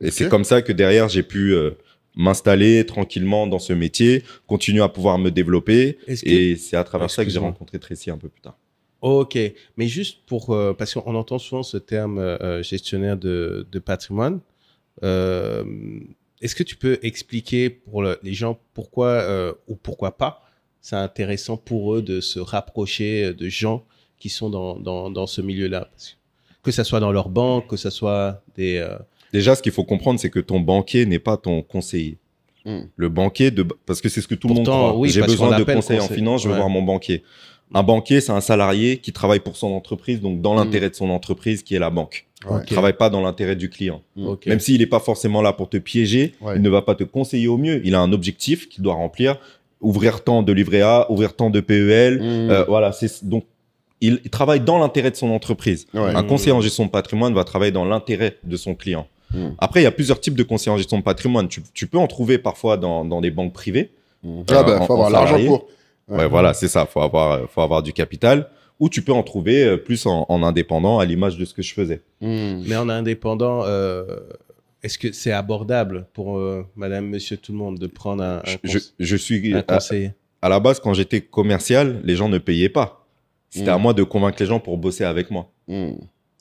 Et c'est comme ça que derrière, j'ai pu m'installer tranquillement dans ce métier, continuer à pouvoir me développer. Et c'est à travers ça que j'ai rencontré Tracy un peu plus tard.
Ok, mais juste pour... parce qu'on entend souvent ce terme gestionnaire de patrimoine. Est-ce que tu peux expliquer pour les gens pourquoi ou pourquoi pas c'est intéressant pour eux de se rapprocher de gens qui sont dans ce milieu-là? Que ça soit dans leur banque, que ça soit des...
Déjà, ce qu'il faut comprendre, c'est que ton banquier n'est pas ton conseiller. Le banquier, parce que c'est ce que tout le monde croit.
Oui,
j'ai besoin de conseils en finance, je veux voir mon banquier. Un banquier, c'est un salarié qui travaille pour son entreprise, donc dans l'intérêt de son entreprise, qui est la banque. Il ne travaille pas dans l'intérêt du client. Même s'il n'est pas forcément là pour te piéger, il ne va pas te conseiller au mieux. Il a un objectif qu'il doit remplir, ouvrir tant de livret A, ouvrir tant de PEL. Voilà, donc il travaille dans l'intérêt de son entreprise. Un conseiller en gestion de patrimoine va travailler dans l'intérêt de son client. Après, il y a plusieurs types de conseillers en gestion de patrimoine. Tu peux en trouver parfois dans des banques privées.
Faut avoir l'argent pour.
Ouais, voilà, c'est ça. Faut avoir du capital. Ou tu peux en trouver plus en indépendant, à l'image de ce que je faisais.
Mais en indépendant, est-ce que c'est abordable pour madame, monsieur, tout le monde de prendre un conseiller?
À la base, quand j'étais commercial, les gens ne payaient pas. C'était à moi de convaincre les gens pour bosser avec moi.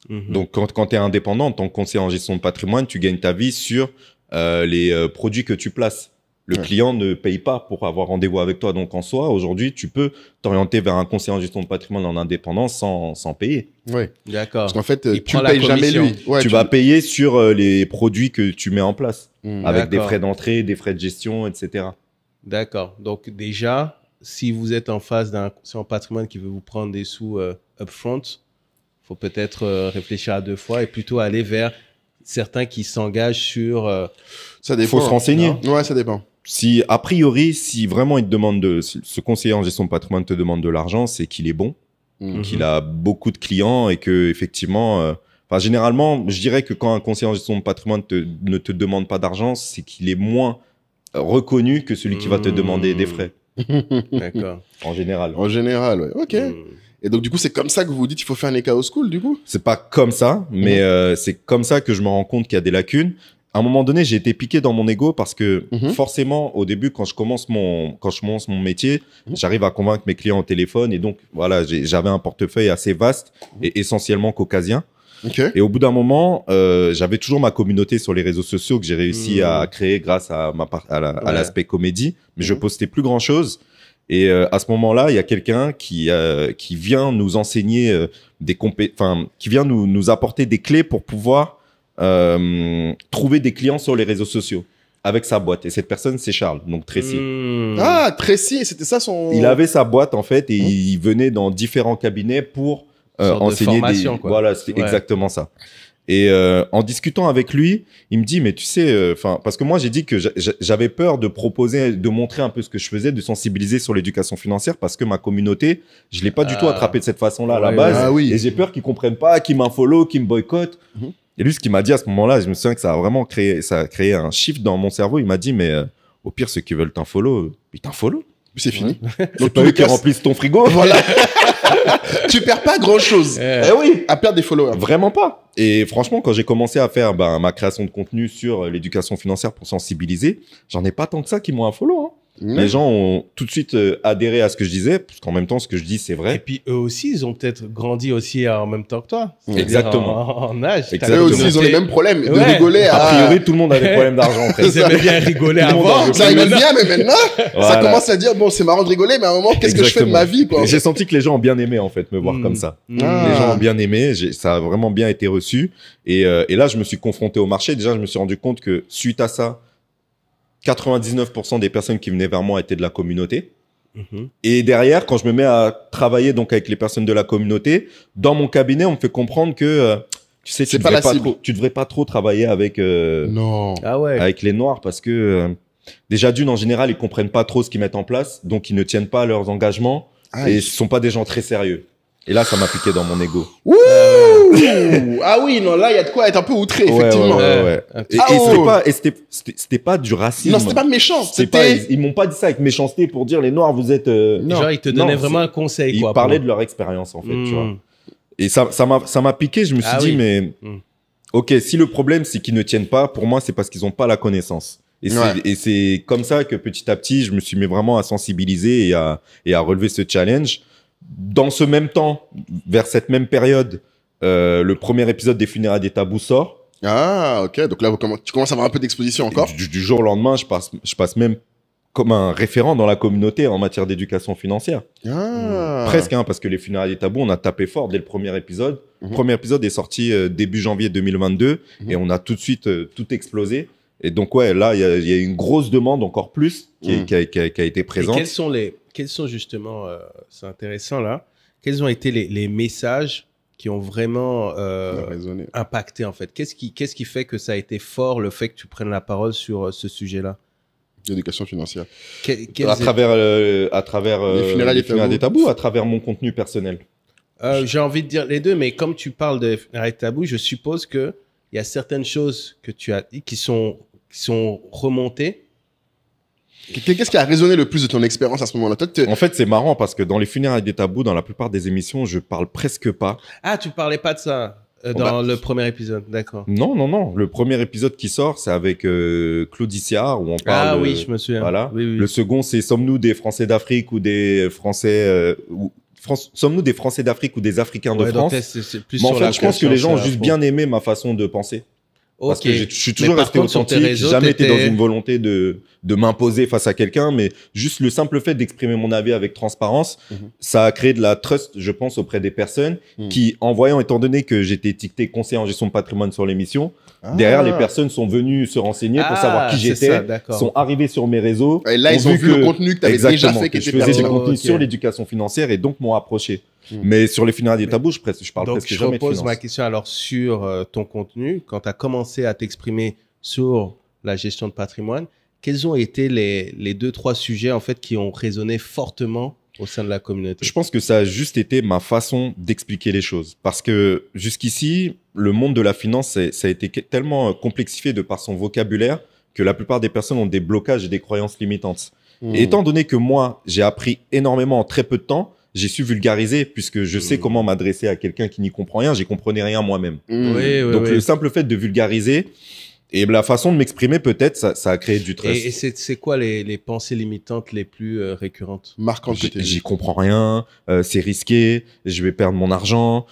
Donc, quand tu es indépendant, en tant que conseiller en gestion de patrimoine, tu gagnes ta vie sur les produits que tu places. Le client ne paye pas pour avoir rendez-vous avec toi. Donc, en soi, aujourd'hui, tu peux t'orienter vers un conseiller en gestion de patrimoine en indépendant sans payer.
Oui.
D'accord.
Parce qu'en fait, tu ne payes jamais lui.
Tu vas payer sur les produits que tu mets en place, avec des frais d'entrée, des frais de gestion, etc.
D'accord. Donc, déjà, si vous êtes en face d'un conseiller en patrimoine qui veut vous prendre des sous upfront, il faut peut-être réfléchir à 2 fois et plutôt aller vers certains qui s'engagent sur...
Ça dépend.
Il faut se renseigner.
Ouais, ça dépend.
A priori, si vraiment il te demande ce conseiller en gestion de patrimoine te demande de l'argent, c'est qu'il est bon, qu'il a beaucoup de clients et que effectivement, généralement, je dirais que quand un conseiller en gestion de patrimoine ne te demande pas d'argent, c'est qu'il est moins reconnu que celui qui va te demander des frais.
D'accord.
En général.
En général, ouais. Ok. Et donc, du coup, c'est comme ça que vous dites qu'il faut faire un EKO School, du coup?
C'est pas comme ça, mais c'est comme ça que je me rends compte qu'il y a des lacunes. À un moment donné, j'ai été piqué dans mon ego parce que forcément, au début, quand je commence mon métier, j'arrive à convaincre mes clients au téléphone. Et donc, voilà, j'avais un portefeuille assez vaste et essentiellement caucasien. Et au bout d'un moment, j'avais toujours ma communauté sur les réseaux sociaux que j'ai réussi à créer grâce à l'aspect comédie. Mais je postais plus grand-chose. Et à ce moment-là, il y a quelqu'un qui vient nous enseigner qui vient nous apporter des clés pour pouvoir trouver des clients sur les réseaux sociaux. avec sa boîte. Et cette personne, c'est Charles, donc Tracy.
Ah, Tracy, c'était ça son...
Il avait sa boîte, en fait, et il venait dans différents cabinets pour enseigner des...
Quoi.
Voilà, c'était exactement ça. Et en discutant avec lui, il me dit, mais tu sais, parce que moi, j'ai dit que j'avais peur de proposer, de montrer un peu ce que je faisais, de sensibiliser sur l'éducation financière, parce que ma communauté, je ne l'ai pas du tout attrapée de cette façon-là à la base.
Ah, oui.
Et j'ai peur qu'ils ne comprennent pas, qu'ils m'unfollow, qu'ils me boycottent. Et lui, ce qu'il m'a dit à ce moment-là, je me souviens que ça a vraiment créé un shift dans mon cerveau. Il m'a dit, mais au pire, ceux qui veulent t'unfollow, ils t'unfollow.
C'est fini.
Donc, pas eux qui remplissent ton frigo.
Voilà. Tu perds pas grand-chose.
Eh oui.
À perdre des followers.
Vraiment pas. Et franchement, quand j'ai commencé à faire ma création de contenu sur l'éducation financière pour sensibiliser, j'en ai pas tant que ça qui m'ont unfollow. Hein. Les gens ont tout de suite adhéré à ce que je disais, parce qu'en même temps, ce que je dis, c'est vrai.
Et puis eux aussi, ils ont peut-être grandi aussi en même temps que toi.
Exactement.
En âge.
Eux aussi, ils ont les mêmes problèmes. De rigoler
A priori, tout le monde a des problèmes d'argent.
Ils aimaient bien rigoler avant.
Ça rigole bien, mais maintenant, ça commence à dire, bon, c'est marrant de rigoler, mais à un moment, qu'est-ce que je fais de ma vie, quoi.
J'ai senti que les gens ont bien aimé, en fait, me voir comme ça. Les gens ont bien aimé, ça a vraiment bien été reçu. Et là, je me suis confronté au marché. Déjà, je me suis rendu compte que suite à ça, 99% des personnes qui venaient vers moi étaient de la communauté. Et derrière, quand je me mets à travailler donc avec les personnes de la communauté, dans mon cabinet, on me fait comprendre que tu sais, tu devrais pas trop travailler avec avec les noirs parce que déjà d'une en général, ils comprennent pas trop ce qu'ils mettent en place, donc ils ne tiennent pas à leurs engagements et ce sont pas des gens très sérieux. Et là, ça m'a piqué dans mon ego.
Ah oui, non, là, il y a de quoi être un peu outré, effectivement.
Et c'était pas du racisme.
Non, c'était pas méchant.
Ils m'ont pas dit ça avec méchanceté pour dire les Noirs, vous êtes...
Genre, ils te donnaient vraiment un conseil.
Ils parlaient de leur expérience, en fait, tu vois. Et ça m'a piqué. Je me suis dit, mais... Ok, si le problème, c'est qu'ils ne tiennent pas, pour moi, c'est parce qu'ils n'ont pas la connaissance. Et c'est comme ça que petit à petit, je me suis mis vraiment à sensibiliser et à relever ce challenge. Dans ce même temps, vers cette même période, le premier épisode des Funérailles des Tabous sort.
Ah, ok. Donc là, tu commences à avoir un peu d'exposition encore.
Du jour au lendemain, je passe même comme un référent dans la communauté en matière d'éducation financière. Presque, hein, parce que les Funérailles des Tabous, on a tapé fort dès le premier épisode. Le premier épisode est sorti début janvier 2022 et on a tout de suite tout explosé. Et donc, ouais, là, il y a une grosse demande encore plus qui a été présente.
Et quels sont justement, c'est intéressant là, quels ont été les messages qui ont vraiment impacté en fait? Qu'est-ce qui fait que ça a été fort, le fait que tu prennes la parole sur ce sujet-là?
D'éducation financière.
À travers les Funérailles des Tabous, à travers mon contenu personnel.
J'ai envie de dire les deux, mais comme tu parles de Funérailles des Tabous, je suppose qu'il y a certaines choses que tu as dit qui sont remontées.
Qu'est-ce qui a résonné le plus de ton expérience à ce moment-là?
En fait, c'est marrant parce que dans les Funérailles des Tabous, dans la plupart des émissions, je parle presque pas.
Ah, tu parlais pas de ça dans le premier épisode, d'accord.
Non. Le premier épisode qui sort, c'est avec Claudicia, où on parle...
Ah oui, je me souviens.
Voilà.
Oui.
Le second, c'est Sommes-nous des Français d'Afrique ou des Français... Sommes-nous des Français d'Afrique ou des Africains de France?
C'est plus
Mais en fait, je pense que les gens ont juste bien aimé ma façon de penser. Parce que je suis toujours resté authentique, j'ai jamais été dans une volonté de m'imposer face à quelqu'un, mais juste le simple fait d'exprimer mon avis avec transparence, ça a créé de la trust, je pense, auprès des personnes qui, en voyant, étant donné que j'étais étiqueté conseiller en gestion de patrimoine sur l'émission, derrière, les personnes sont venues se renseigner pour savoir qui j'étais, sont arrivées sur mes réseaux.
Et là, ils ont vu le contenu que tu avais déjà fait,
que je faisais du contenu sur l'éducation financière et donc m'ont approché. Mais sur les Funérailles des Tabous, je parle presque jamais de finance. Donc, je repose
ma question alors sur ton contenu. Quand tu as commencé à t'exprimer sur la gestion de patrimoine, quels ont été les 2-3 sujets en fait, qui ont résonné fortement au sein de la communauté?
Je pense que ça a juste été ma façon d'expliquer les choses. Parce que jusqu'ici, le monde de la finance, ça a été tellement complexifié de par son vocabulaire que la plupart des personnes ont des blocages et des croyances limitantes. Et étant donné que moi, j'ai appris énormément en très peu de temps, j'ai su vulgariser puisque je sais comment m'adresser à quelqu'un qui n'y comprend rien. J'y comprenais rien moi-même. Donc, le simple fait de vulgariser et la façon de m'exprimer, peut-être, ça a créé du trust.
Et c'est quoi les pensées limitantes les plus récurrentes?
Marquantes.
J'y comprends rien, c'est risqué, je vais perdre mon argent,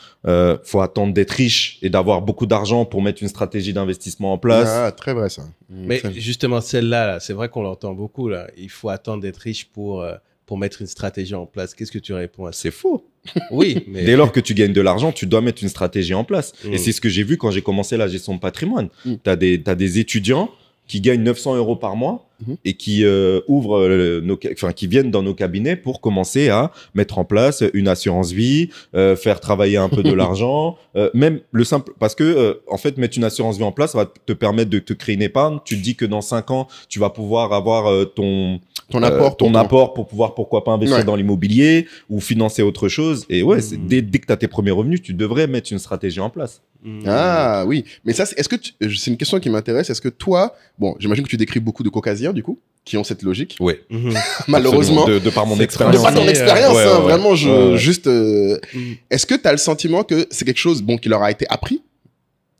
faut attendre d'être riche et d'avoir beaucoup d'argent pour mettre une stratégie d'investissement en place.
Ah, très vrai ça.
Mais justement, celle-là, là, c'est vrai qu'on l'entend beaucoup. Là. Il faut attendre d'être riche pour mettre une stratégie en place. Qu'est-ce que tu réponds à ça?
C'est faux.
Oui, mais...
Dès lors que tu gagnes de l'argent, tu dois mettre une stratégie en place. Et c'est ce que j'ai vu quand j'ai commencé la gestion de patrimoine. Tu as des étudiants qui gagnent 900 € par mois et qui qui viennent dans nos cabinets pour commencer à mettre en place une assurance vie, faire travailler un peu de l'argent, même le simple, parce que en fait, mettre une assurance vie en place, ça va te permettre de te créer une épargne. Tu te dis que dans 5 ans, tu vas pouvoir avoir ton apport pour pouvoir, pourquoi pas, investir dans l'immobilier ou financer autre chose. Et ouais, dès que tu as tes premiers revenus, tu devrais mettre une stratégie en place.
Ah oui, mais ça, c'est une question qui m'intéresse. Est-ce que toi, bon, j'imagine que tu décris beaucoup de caucasiens, du coup, qui ont cette logique.
Oui.
Malheureusement.
De par mon expérience.
De par ton expérience, vraiment, juste. Est-ce que tu as le sentiment que c'est quelque chose qui leur a été appris?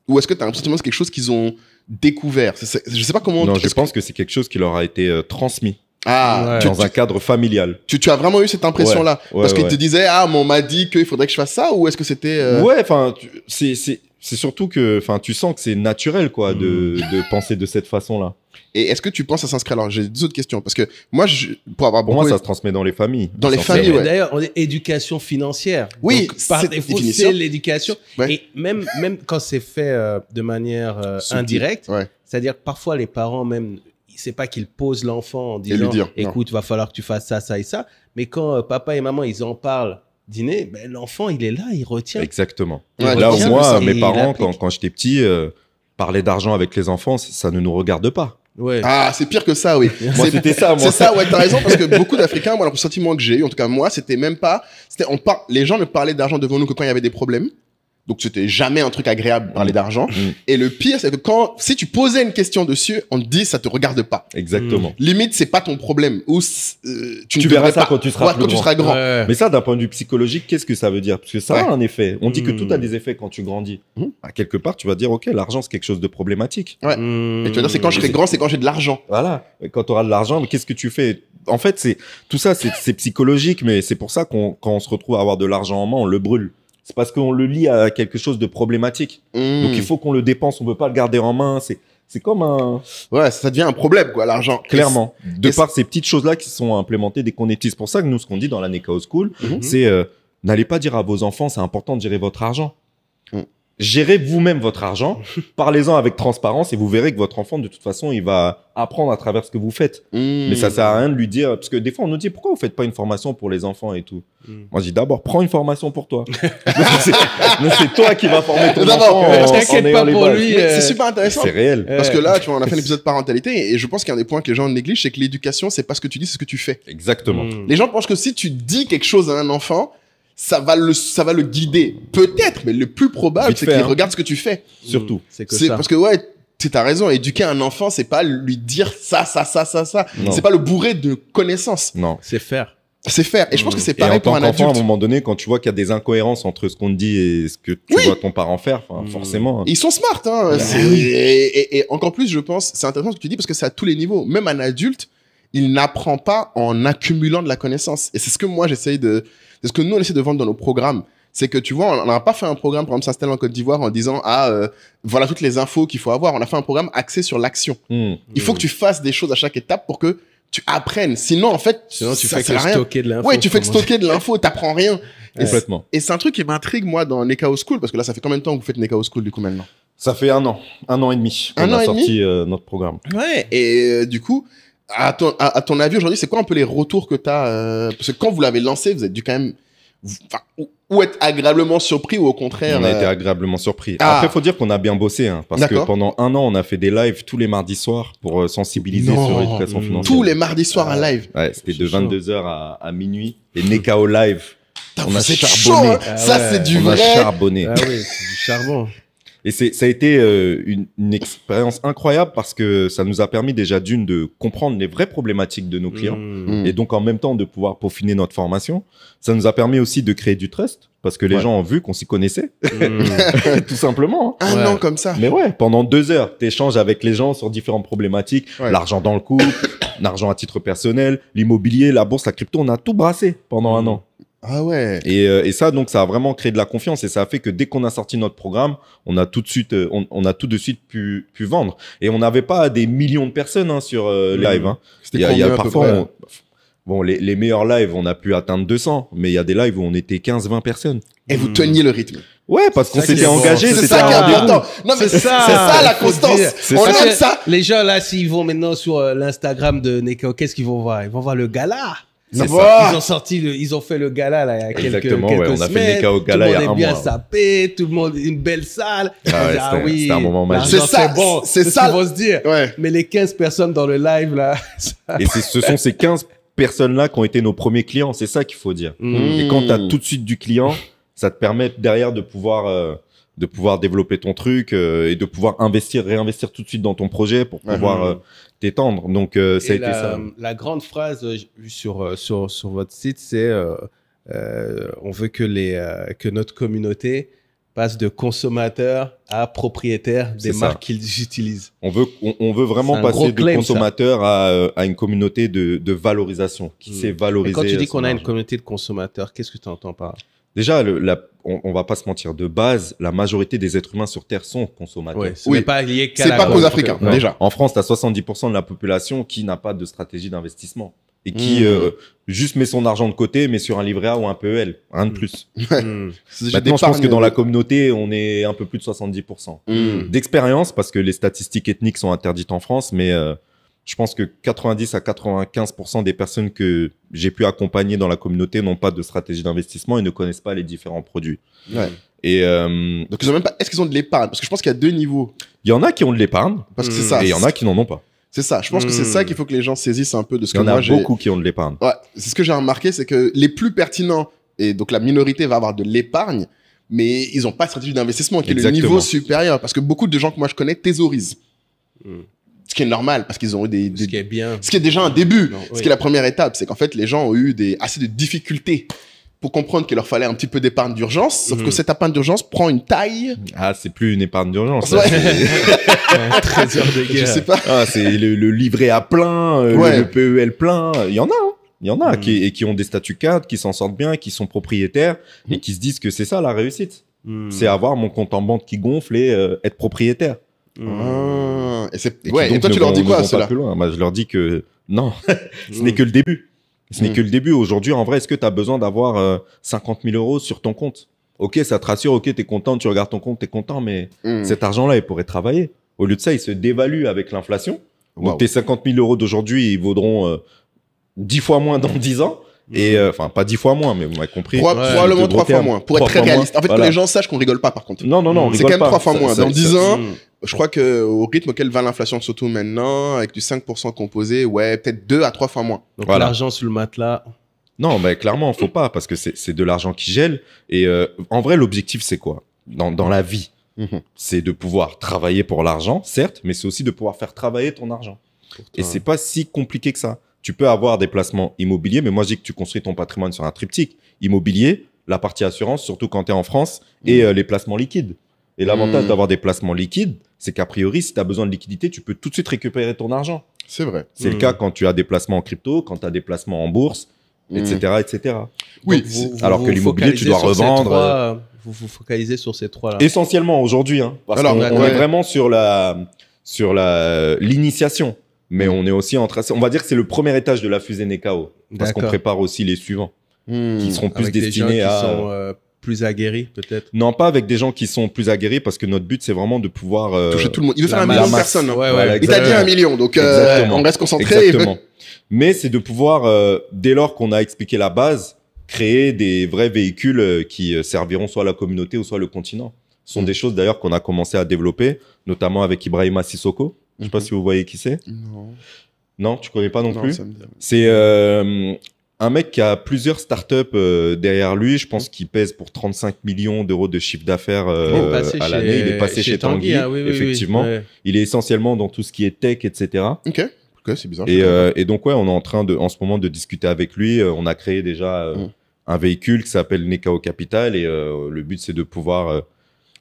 Ou est-ce que tu as le sentiment que c'est quelque chose qu'ils ont découvert? Je sais pas comment.
Non, je pense que c'est quelque chose qui leur a été transmis.
Ah,
dans un cadre familial.
Tu as vraiment eu cette impression-là? Parce qu'ils te disaient, on m'a dit qu'il faudrait que je fasse ça, ou est-ce que c'était.
Ouais, enfin, c'est surtout que tu sens que c'est naturel, quoi, de penser de cette façon-là.
Et est-ce que tu penses à s'inscrire? Alors, j'ai deux autres questions. Parce que moi,
pour moi, ça se transmet dans les familles.
Dans les familles, ouais.
D'ailleurs, on est éducation financière.
Oui,
donc, par défaut, c'est l'éducation.
Ouais.
Et même quand c'est fait de manière indirecte, c'est-à-dire que parfois, les parents, même, c'est pas qu'ils posent l'enfant en disant écoute, va falloir que tu fasses ça, ça et ça. Mais quand papa et maman, ils en parlent dîner, l'enfant, il est là, il retient.
Exactement. Là où moi, mes parents, quand j'étais petit, parler d'argent avec les enfants, ça ne nous regarde pas.
Ouais. Ah, c'est pire que ça, oui.
C'était ça, moi.
C'est ça, ouais, t'as raison, parce que beaucoup d'Africains, moi, le sentiment que j'ai eu, en tout cas moi, c'était même pas. Les gens ne parlaient d'argent devant nous que quand il y avait des problèmes. Donc, c'était jamais un truc agréable de parler d'argent. Et le pire, c'est que si tu posais une question dessus, on te dit, ça te regarde pas.
Exactement.
Limite, c'est pas ton problème. Ou
tu verras ça quand tu seras plus
grand.
Ouais. Mais ça, d'un point de vue psychologique, qu'est-ce que ça veut dire? Parce que ça a un effet. On dit que tout a des effets quand tu grandis. Quelque part, tu vas dire, OK, l'argent, c'est quelque chose de problématique.
Ouais. Et tu vas dire, c'est quand je serai grand, c'est quand j'ai de l'argent.
Voilà. Et quand tu auras de l'argent, mais qu'est-ce que tu fais? En fait, tout ça, c'est psychologique, mais c'est pour ça quand on se retrouve à avoir de l'argent en main, on le brûle. C'est parce qu'on le lie à quelque chose de problématique. Donc, il faut qu'on le dépense. On ne peut pas le garder en main. C'est comme un...
Ouais, ça devient un problème, quoi, l'argent.
Clairement. De par ces petites choses-là qui sont implémentées dès qu'on est petit. C'est pour ça que nous, ce qu'on dit dans la Nekao School, c'est n'allez pas dire à vos enfants, c'est important de gérer votre argent. Gérez vous-même votre argent. Parlez-en avec transparence et vous verrez que votre enfant, de toute façon, il va apprendre à travers ce que vous faites. Mais ça sert à rien de lui dire... Parce que des fois, on nous dit, pourquoi vous faites pas une formation pour les enfants et tout? Moi, je dis d'abord, prends une formation pour toi. c'est toi qui vas former ton enfant.
T'inquiète pas pour lui.
C'est super intéressant.
C'est réel.
Parce que là, tu vois, on a fait un épisode parentalité et je pense qu'un des points que les gens négligent, c'est que l'éducation, c'est pas ce que tu dis, c'est ce que tu fais.
Exactement.
Les gens pensent que si tu dis quelque chose à un enfant, ça va le guider. Peut-être, mais le plus probable, c'est qu'il regarde ce que tu fais.
Surtout.
C'est parce que, ouais, t'as raison, éduquer un enfant, c'est pas lui dire ça. C'est pas le bourrer de connaissances.
Non.
C'est faire.
C'est faire. Et je pense que c'est pareil pour un adulte.
À un moment donné, quand tu vois qu'il y a des incohérences entre ce qu'on te dit et ce que tu vois ton parent faire, forcément.
Ils sont smart, hein. Et encore plus, je pense, c'est intéressant ce que tu dis parce que c'est à tous les niveaux. Même un adulte, il n'apprend pas en accumulant de la connaissance. Et c'est ce que moi, c'est ce que nous, on essaie de vendre dans nos programmes. C'est que, tu vois, on n'a pas fait un programme, par exemple, s'installer en Côte d'Ivoire en disant, voilà toutes les infos qu'il faut avoir. On a fait un programme axé sur l'action. Il faut que tu fasses des choses à chaque étape pour que tu apprennes. Sinon, en fait,
tu fais que stocker de l'info.
Ouais, tu fais que stocker de l'info, t'apprends rien.
Complètement.
Et c'est un truc qui m'intrigue, moi, dans Nekao School, parce que là, ça fait combien de temps que vous faites Nekao School, du coup, maintenant?
Ça fait 1 an. 1 an et demi. On a sorti notre programme. Ouais.
Et du coup, à ton avis, aujourd'hui, c'est quoi un peu les retours que tu as parce que quand vous l'avez lancé, vous êtes dû quand même ou être agréablement surpris ou au contraire...
On a été agréablement surpris. Après, il faut dire qu'on a bien bossé. Parce que pendant 1 an, on a fait des lives tous les mardis soirs pour sensibiliser sur l'éducation financière.
Tous les mardis soirs un live.
Ouais, c'était de 22h à minuit. Les Nekao Live. On a charbonné.
Chaud, hein. Ça, c'est du vrai.
On a charbonné.
Ah oui, c'est du charbon.
Et ça a été une expérience incroyable parce que ça nous a permis déjà de comprendre les vraies problématiques de nos clients et donc en même temps de pouvoir peaufiner notre formation. Ça nous a permis aussi de créer du trust parce que les gens ont vu qu'on s'y connaissait, tout simplement.
Hein. 1 an comme ça.
Mais ouais, pendant 2 heures, tu échanges avec les gens sur différentes problématiques, l'argent dans le couple, l'argent à titre personnel, l'immobilier, la bourse, la crypto, on a tout brassé pendant 1 an.
Ah ouais.
Et ça, donc, ça a vraiment créé de la confiance et ça a fait que dès qu'on a sorti notre programme, on a tout de suite pu vendre. Et on n'avait pas des millions de personnes sur live. Hein.
C'était parfois
Bon, les meilleurs lives, on a pu atteindre 200, mais il y a des lives où on était 15-20 personnes.
Et vous teniez le rythme.
Ouais, parce qu'on s'était engagé.
C'est ça qui est important. Non, mais c'est ça la constance. On aime ça.
Les gens, là, s'ils vont maintenant sur l'Instagram de Nekao, qu'est-ce qu'ils vont voir? Ils vont voir le gala.
C'est ça.
Ils ont fait le gala, là, il y a quelques
Exactement,
semaines.
on a fait le Nekao Gala il y a un mois.
Tout le monde est bien sapé, tout le monde, une belle salle.
C'était un moment magique.
C'est ça,
bon,
c'est ça.
Ce qu'ils vont se dire.
Ouais.
Mais les 15 personnes dans le live, là.
Et ce sont ces 15 personnes-là qui ont été nos premiers clients. C'est ça qu'il faut dire. Et quand tu as tout de suite du client, ça te permet derrière de pouvoir développer ton truc et de pouvoir réinvestir tout de suite dans ton projet pour pouvoir t'étendre. Donc, ça a été ça.
La grande phrase sur votre site, c'est on veut que notre communauté passe de consommateur à propriétaire des marques qu'ils utilisent.
On veut vraiment passer de consommateur à une communauté de valorisation qui sait valoriser.
Et quand tu dis qu'on a une communauté de consommateurs, qu'est-ce que tu entends par là?
Déjà, on va pas se mentir, de base, la majorité des êtres humains sur Terre sont consommateurs.
Ouais, ce n'est pas lié qu'à
c'est pas qu'aux Africains, déjà.
En France, tu as 70% de la population qui n'a pas de stratégie d'investissement et qui juste met son argent de côté, mais sur un livret A ou un PEL, rien de plus. Maintenant, je pense que dans la communauté, on est un peu plus de 70%. D'expérience, parce que les statistiques ethniques sont interdites en France, mais je pense que 90 à 95% des personnes que j'ai pu accompagner dans la communauté n'ont pas de stratégie d'investissement et ne connaissent pas les différents produits.
Ouais.
Et
donc, ils ont même pas... Est-ce qu'ils ont de l'épargne? Parce que je pense qu'il y a deux niveaux.
Il y en a qui ont de l'épargne,
parce que c'est ça.
Et il y en a qui n'en ont pas.
C'est ça. Je pense que c'est ça qu'il faut que les gens saisissent un peu de ce que moi j'ai.
Il y en a beaucoup qui ont de l'épargne.
Ouais. C'est ce que j'ai remarqué, c'est que les plus pertinents, et donc la minorité va avoir de l'épargne, mais ils n'ont pas de stratégie d'investissement qui est le niveau supérieur. Parce que beaucoup de gens que moi je connais thésaurisent. Ce qui est normal, parce qu'ils ont eu
Ce qui est bien.
Ce qui est déjà un début. Ce qui est la première étape, c'est qu'en fait, les gens ont eu assez de difficultés pour comprendre qu'il leur fallait un petit peu d'épargne d'urgence. Sauf que cette épargne d'urgence prend une taille.
Ah, c'est plus une épargne d'urgence.
Ouais.
Trésor de guerre.
Je sais pas.
Ah, c'est le livret A plein, le PEL plein. Il y en a, hein. Il y en a qui ont des statuts cadres, qui s'en sortent bien, qui sont propriétaires et qui se disent que c'est ça la réussite. C'est avoir mon compte en banque qui gonfle et être propriétaire.
Et toi, tu leur dis quoi à cela?
Moi, je leur dis que non, ce n'est que le début. Ce n'est que le début. Aujourd'hui, en vrai, est-ce que tu as besoin d'avoir 50 000 euros sur ton compte? Ok, ça te rassure, ok, tu es content, tu regardes ton compte, tu es content, mais cet argent-là, il pourrait travailler. Au lieu de ça, il se dévalue avec l'inflation. Donc, tes 50 000 euros d'aujourd'hui, ils vaudront 10 fois moins dans 10 ans. Et enfin, pas 10 fois moins, mais vous m'avez compris.
Probablement 3 fois moins, pour être très réaliste. En fait, que les gens sachent qu'on rigole pas, par contre.
Non, on rigole pas.
C'est quand même 3 fois moins. Dans 10 ans, je crois qu'au rythme auquel va l'inflation, surtout maintenant, avec du 5% composé, ouais, peut-être 2 à 3 fois moins.
Donc l'argent sous le matelas.
Non, mais clairement, faut pas, parce que c'est de l'argent qui gèle. Et en vrai, l'objectif, c'est quoi dans la vie? C'est de pouvoir travailler pour l'argent, certes, mais c'est aussi de pouvoir faire travailler ton argent. Et c'est pas si compliqué que ça. Tu peux avoir des placements immobiliers, mais moi, je dis que tu construis ton patrimoine sur un triptyque. Immobilier, la partie assurance, surtout quand tu es en France, et les placements liquides. Et l'avantage d'avoir des placements liquides, c'est qu'a priori, si tu as besoin de liquidité, tu peux tout de suite récupérer ton argent.
C'est vrai.
C'est le cas quand tu as des placements en crypto, quand tu as des placements en bourse, etc. etc.
Oui,
alors que l'immobilier, tu dois revendre.
Vous vous focalisez sur ces trois-là.
Essentiellement aujourd'hui, hein, parce qu'on est vraiment sur l'initiation. Mais on est aussi en train... On va dire que c'est le premier étage de la fusée Nekao. Parce qu'on prépare aussi les suivants. Qui seront plus destinés à...
Qui sont plus aguerris, peut-être?
Non, pas avec des gens qui sont plus aguerris, parce que notre but, c'est vraiment de pouvoir...
toucher tout le monde. Il veut faire 1 million de personnes. Hein.
Ouais,
il t'a dit 1 million, donc on reste concentré.
Exactement. Mais c'est de pouvoir, dès lors qu'on a expliqué la base, créer des vrais véhicules qui serviront soit la communauté ou soit le continent. Ce sont des choses, d'ailleurs, qu'on a commencé à développer, notamment avec Ibrahima Sissoko. Je ne sais pas si vous voyez qui c'est. Non, tu ne connais pas non plus. C'est un mec qui a plusieurs startups derrière lui. Je pense qu'il pèse pour 35 millions d'euros de chiffre d'affaires à l'année. Il est passé chez Tanguy, effectivement. Oui. Il est essentiellement dans tout ce qui est tech, etc.
Ok, c'est bizarre.
Et donc, ouais, on est en train en ce moment de discuter avec lui. On a créé déjà un véhicule qui s'appelle Nekao Capital. Et le but, c'est de pouvoir...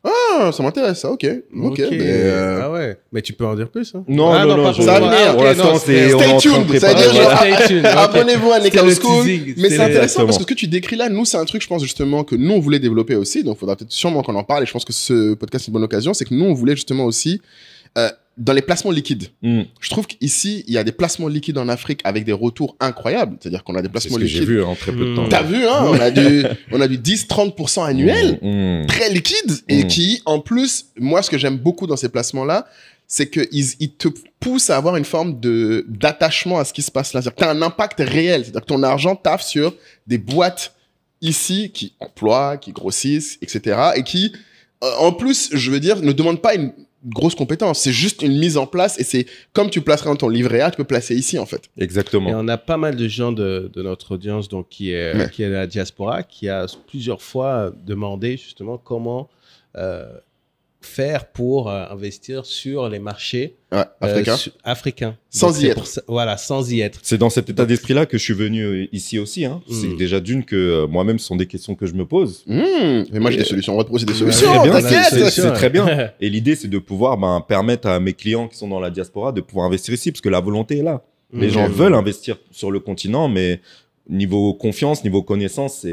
Ah, ça m'intéresse, ça, ok.
Ah ouais, mais tu peux en dire plus, hein?
Non,
ça va venir.
Pour l'instant,
stay tuned. Abonnez-vous à Nekao School. Mais c'est intéressant parce que ce que tu décris là, nous, c'est un truc, je pense justement, que nous, on voulait développer aussi. Donc, il faudra peut-être sûrement qu'on en parle. Et je pense que ce podcast est une bonne occasion. C'est que nous, on voulait justement aussi dans les placements liquides, je trouve qu'ici, il y a des placements liquides en Afrique avec des retours incroyables. C'est-à-dire qu'on a des placements liquides.
C'est ce que j'ai vu en très peu de temps.
T'as vu, hein, on a du 10-30% annuel, très liquide, et qui, en plus, moi, ce que j'aime beaucoup dans ces placements-là, c'est qu'ils te poussent à avoir une forme d'attachement à ce qui se passe là. C'est-à-dire que tu as un impact réel. C'est-à-dire que ton argent taffe sur des boîtes ici qui emploient, qui grossissent, etc. Et qui, en plus, je veux dire, ne demandent pas une grosse compétence. C'est juste une mise en place et c'est comme tu placerais dans ton livret A, tu peux placer ici, en fait.
Exactement.
Et on a pas mal de gens de notre audience donc, qui est la diaspora, qui a plusieurs fois demandé justement comment faire pour investir sur les marchés africains.
Sans y être.
Voilà, sans y être.
C'est dans cet état d'esprit-là que je suis venu ici aussi. Hein. C'est déjà d'une que moi-même, ce sont des questions que je me pose.
Mais moi, j'ai des solutions. On va te poser des solutions.
C'est très bien. Et l'idée, c'est de pouvoir permettre à mes clients qui sont dans la diaspora de pouvoir investir ici, parce que la volonté est là. Les gens veulent investir sur le continent, mais niveau confiance, niveau connaissance,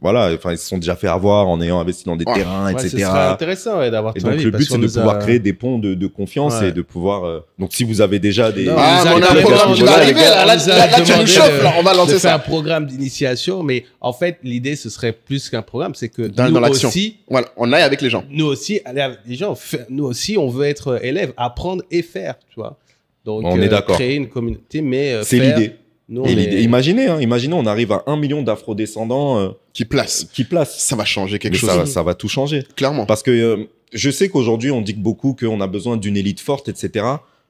voilà, enfin, ils se sont déjà fait avoir en ayant investi dans des terrains, etc.
Ce serait intéressant d'avoir ton avis.
Et donc, le but, c'est de pouvoir créer des ponts de confiance et de pouvoir... Donc, si vous avez déjà des...
on a un programme qui va arriver, là, tu nous chauffes, là, on va lancer ça.
un programme d'initiation, mais en fait, l'idée, ce serait plus qu'un programme, c'est que
dans l'action. Voilà, on aille avec les gens.
Nous aussi, aller avec les gens. Nous aussi, on veut être élèves, apprendre et faire, tu vois. Donc,
on est d'accord.
Créer une communauté, mais
c'est l'idée. Imaginez, on arrive à 1 million d'afro-descendants
qui placent.
Ça
va changer quelque chose.
Ça va tout changer.
Clairement.
Parce que je sais qu'aujourd'hui, on dit beaucoup qu'on a besoin d'une élite forte, etc.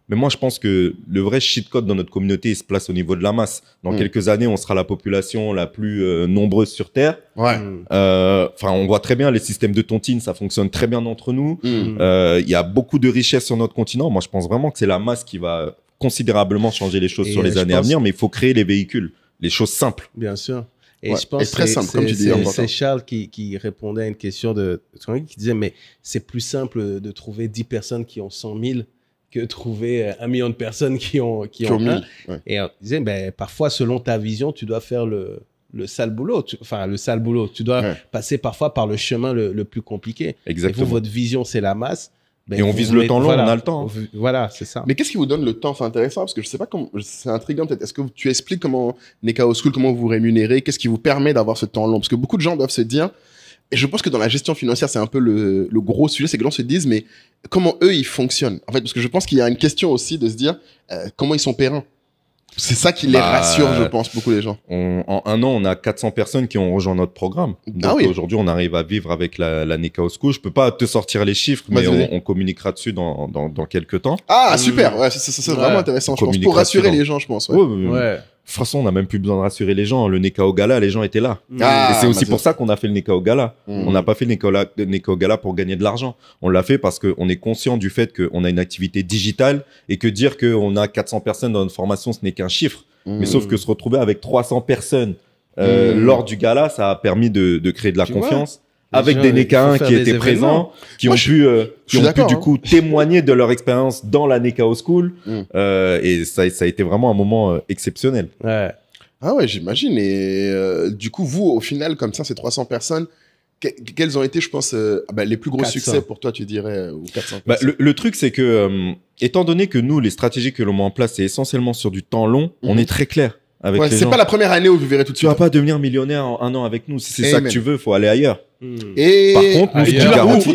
Mais moi, je pense que le vrai cheat code dans notre communauté, il se place au niveau de la masse. Dans quelques années, on sera la population la plus nombreuse sur Terre. On voit très bien les systèmes de tontine, ça fonctionne très bien entre nous. Il y a beaucoup de richesses sur notre continent. Moi, je pense vraiment que c'est la masse qui va considérablement changer les choses sur les années à venir, mais il faut créer les véhicules, les choses simples.
Bien sûr. Et je pense que
très simple, comme tu dis.
C'est Charles qui répondait à une question qui disait, mais c'est plus simple de trouver 10 personnes qui ont 100 000 que trouver 1 million de personnes qui ont 1. Et on disait, parfois, selon ta vision, tu dois faire le sale boulot. Tu dois passer parfois par le chemin le plus compliqué.
Exactement.
Et vous, votre vision, c'est la masse.
Et on vise le temps long, on a le temps.
Voilà, c'est ça.
Mais qu'est-ce qui vous donne le temps? C'est intéressant parce que je sais pas comment, c'est intriguant peut-être. Est-ce que tu expliques comment Nekao School, comment vous rémunérez? Qu'est-ce qui vous permet d'avoir ce temps long? Parce que beaucoup de gens doivent se dire, et je pense que dans la gestion financière, c'est un peu le gros sujet, c'est que les gens se disent, mais comment eux, ils fonctionnent? En fait, parce que je pense qu'il y a une question aussi de se dire, comment ils sont périns? C'est ça qui les rassure, je pense, beaucoup les gens.
En 1 an, on a 400 personnes qui ont rejoint notre programme. Donc aujourd'hui, on arrive à vivre avec la Nekao School. Je peux pas te sortir les chiffres, mais on communiquera dessus dans quelques temps.
Ah, super. Ouais, c'est vraiment intéressant, je pense, pour rassurer les gens, je pense.
De toute façon, on n'a même plus besoin de rassurer les gens. Le Nekao Gala, les gens étaient là. Et c'est aussi pour ça qu'on a fait le Nekao Gala. On n'a pas fait le Nekao Gala pour gagner de l'argent. On l'a fait parce qu'on est conscient du fait qu'on a une activité digitale et que dire qu'on a 400 personnes dans notre formation, ce n'est qu'un chiffre. Mais sauf que se retrouver avec 300 personnes lors du gala, ça a permis de créer de la confiance. Avec des Nekains qui étaient présents, qui ont pu du coup témoigner de leur expérience dans la Nekao School. Et ça a été vraiment un moment exceptionnel.
Ah ouais, j'imagine. Et du coup, vous, au final, comme ça, ces 300 personnes, quels ont été, je pense, les plus gros 400. Succès pour toi, tu dirais, ou 400
le truc, c'est que, étant donné que nous, les stratégies que l'on met en place, c'est essentiellement sur du temps long, on est très clair avec les gens.
C'est pas la première année où vous verrez tout de suite.
Tu vas pas devenir millionnaire en 1 an avec nous. Si c'est ça que tu veux, faut aller ailleurs.
Et
par contre, nous, tu garantis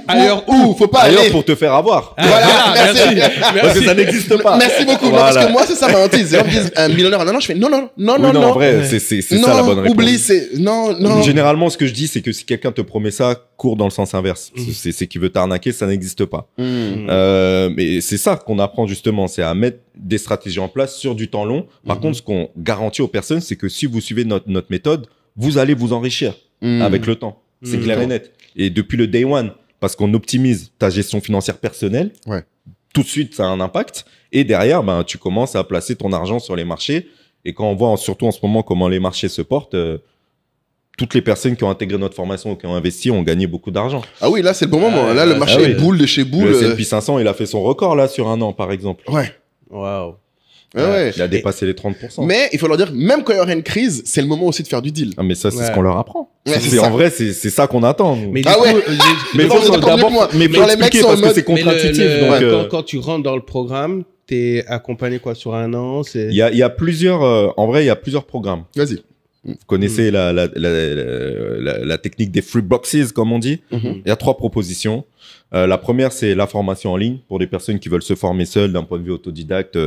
ailleurs où faut pas
ailleurs
aller
pour te faire avoir.
Voilà, merci.
Parce que ça n'existe pas.
Merci beaucoup. Voilà. Parce que moi, c'est ça ma hantise. Les gens me disent un millionnaire en 1 an, je fais non.
En vrai, c'est ça la bonne réponse.
Oublie, non.
Généralement, ce que je dis, c'est que si quelqu'un te promet ça, cours dans le sens inverse. C'est qu'il veut t'arnaquer, ça n'existe pas. Mais c'est ça qu'on apprend justement, c'est à mettre des stratégies en place sur du temps long. Par contre, ce qu'on garantit aux personnes, c'est que si vous suivez notre méthode, vous allez vous enrichir avec le temps. C'est clair et net. Et depuis le day one, parce qu'on optimise ta gestion financière personnelle, tout de suite, ça a un impact. Et derrière, tu commences à placer ton argent sur les marchés. Et quand on voit, surtout en ce moment, comment les marchés se portent, toutes les personnes qui ont intégré notre formation ou qui ont investi ont gagné beaucoup d'argent.
Ah oui, là, c'est le bon moment. Là, le marché est boule de chez boule.
Le S&P 500, il a fait son record là sur 1 an, par exemple.
Ouais.
Waouh.
Ouais.
Il a dépassé les 30%.
Mais il faut leur dire, même quand il y aura une crise, c'est le moment aussi de faire du deal.
Ah, mais ça, c'est ce qu'on leur apprend.
Ouais, c'est ça.
En vrai, c'est ça qu'on attend. nous.
Mais
Ah
du
ouais.
coup,
Mais
Non, vous êtes encore mieux que moi.
mais faut
Genre, les mecs
expliquer
sont en
parce que
mode-
c'est contre-intuitif.
mais
donc,
quand tu rentres dans le programme, t'es accompagné quoi sur un an,
il y a plusieurs, en vrai, il y a plusieurs programmes.
Vas-y.
Vous connaissez la technique des free boxes, comme on dit.
Mhm.
Il y a 3 propositions. La première, c'est la formation en ligne pour des personnes qui veulent se former seules d'un point de vue autodidacte,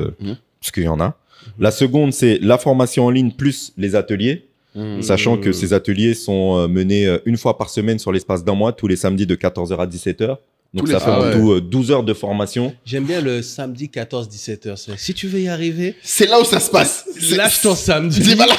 parce qu'il y en a. La seconde, c'est la formation en ligne plus les ateliers, sachant que ces ateliers sont menés une fois par semaine sur l'espace d'un mois, tous les samedis de 14h à 17h. Donc
Tous
ça
les-
fait
ah
en tout 12 heures de formation.
J'aime bien le samedi 14-17h. Si tu veux y arriver,
C'est là où ça se passe.
lâche ton samedi.
Dis, voilà.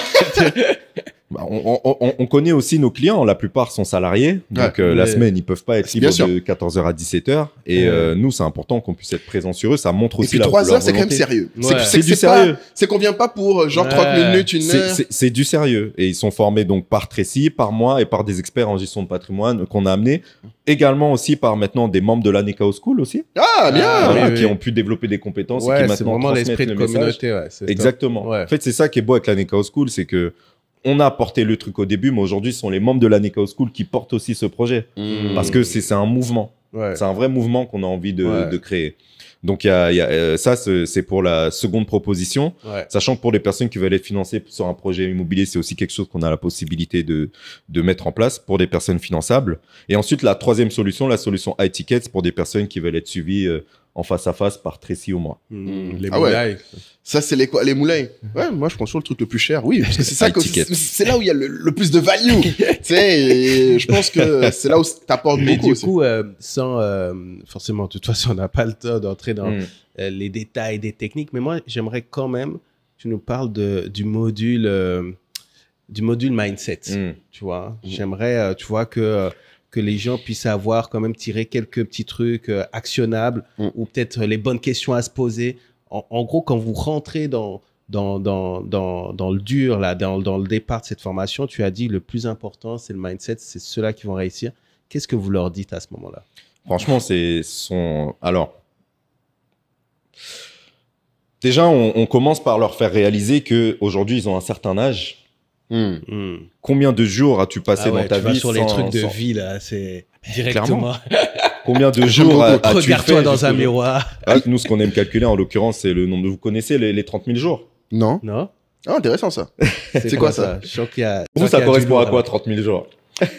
Bah, on connaît aussi nos clients, la plupart sont salariés, donc la semaine ils peuvent pas être
Bien
libres
sûr.
de 14h à 17h et nous c'est important qu'on puisse être présent sur eux, ça montre
Et
aussi
puis
leur
3 heures, c'est quand même
volonté.
sérieux.
Ouais.
C'est du
pas-
sérieux.
C'est qu'on vient pas pour genre
Ouais.
30 minutes, une heure.
C'est du sérieux et ils sont formés donc par Tracy, par moi et par des experts en gestion de patrimoine qu'on a amenés, également aussi par maintenant des membres de l'Anekao School aussi,
Ah, bien.
Ah,
voilà,
oui,
qui
oui.
ont pu développer des compétences et qui
Ouais, c'est
maintenant
vraiment
transmettent
l'esprit de
le message.
communauté. Ouais, c'est top.
Exactement.
Ouais.
En fait, c'est ça qui est beau avec l'Anekao School, c'est que on a porté le truc au début, mais aujourd'hui, ce sont les membres de l'Anekao School qui portent aussi ce projet. Parce que c'est un mouvement.
Ouais.
C'est un vrai mouvement qu'on a envie de,
Ouais.
de créer. Donc, ça, c'est pour la seconde proposition.
Ouais.
Sachant que pour les personnes qui veulent être financées sur un projet immobilier, c'est aussi quelque chose qu'on a la possibilité de mettre en place pour des personnes finançables. Et ensuite, la troisième solution, la solution iTickets pour des personnes qui veulent être suivies en face à face par Tracy ou moi.
Les
Ah ouais.
moulailles.
Ça, c'est les moulins. Ouais, moi, je prends toujours le truc le plus cher. Oui, parce que c'est ça
High
que
ticket.
c'est là où il y a le plus de value. Tu sais, et je pense que c'est là où t'apportes
Mais
beaucoup
du
aussi.
coup, sans forcément, de toute façon, on n'a pas le temps d'entrer dans les détails des techniques, mais moi, j'aimerais quand même que tu nous parles du module mindset. Tu vois, j'aimerais, tu vois, que les gens puissent avoir quand même tiré quelques petits trucs actionnables ou peut-être les bonnes questions à se poser. En gros, quand vous rentrez dans le dur, là, dans le départ de cette formation, tu as dit le plus important, c'est le mindset, c'est ceux-là qui vont réussir. Qu'est-ce que vous leur dites à ce moment-là?
Franchement, alors, déjà, on commence par leur faire réaliser qu'aujourd'hui, ils ont un certain âge. Combien de jours as-tu passé dans ta
tu vas
vie
sur les trucs de
sans-
vie, là, c'est directement.
Combien de jours as-tu
Regarde-toi
fait
dans un
jusqu'au jour-
miroir.
Ah, nous, ce qu'on aime calculer, en l'occurrence, c'est le nombre de... Vous connaissez les 30 000 jours?
Non.
Non?
Ah, intéressant ça. C'est quoi ça?
Je sens qu'il y a.
Vous,
je sens
ça
qu'il y a
correspond
du
à
lourd,
quoi,
là.
30 000 jours?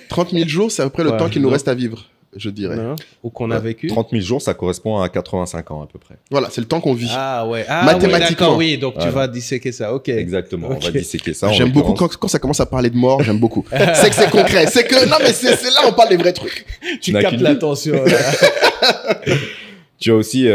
30 000 jours, c'est à peu près le
Ouais,
temps qu'il nous
non.
reste à vivre, je dirais.
Non? Ou qu'on a vécu?
30 000 jours, ça correspond à 85 ans à peu près.
Voilà, c'est le temps qu'on vit.
Ah ouais. Ah,
Mathématiquement.
oui, d'accord, oui. Donc tu
Voilà.
vas disséquer ça. Ok.
Exactement. On va
Ok.
disséquer ça. en
J'aime beaucoup
l'occurrence.
quand ça commence à parler de mort, j'aime beaucoup. C'est que c'est concret. C'est que, non, mais c'est là on parle des vrais trucs.
Tu
n'as
captes
qu'une
l'attention. là.
Tu as aussi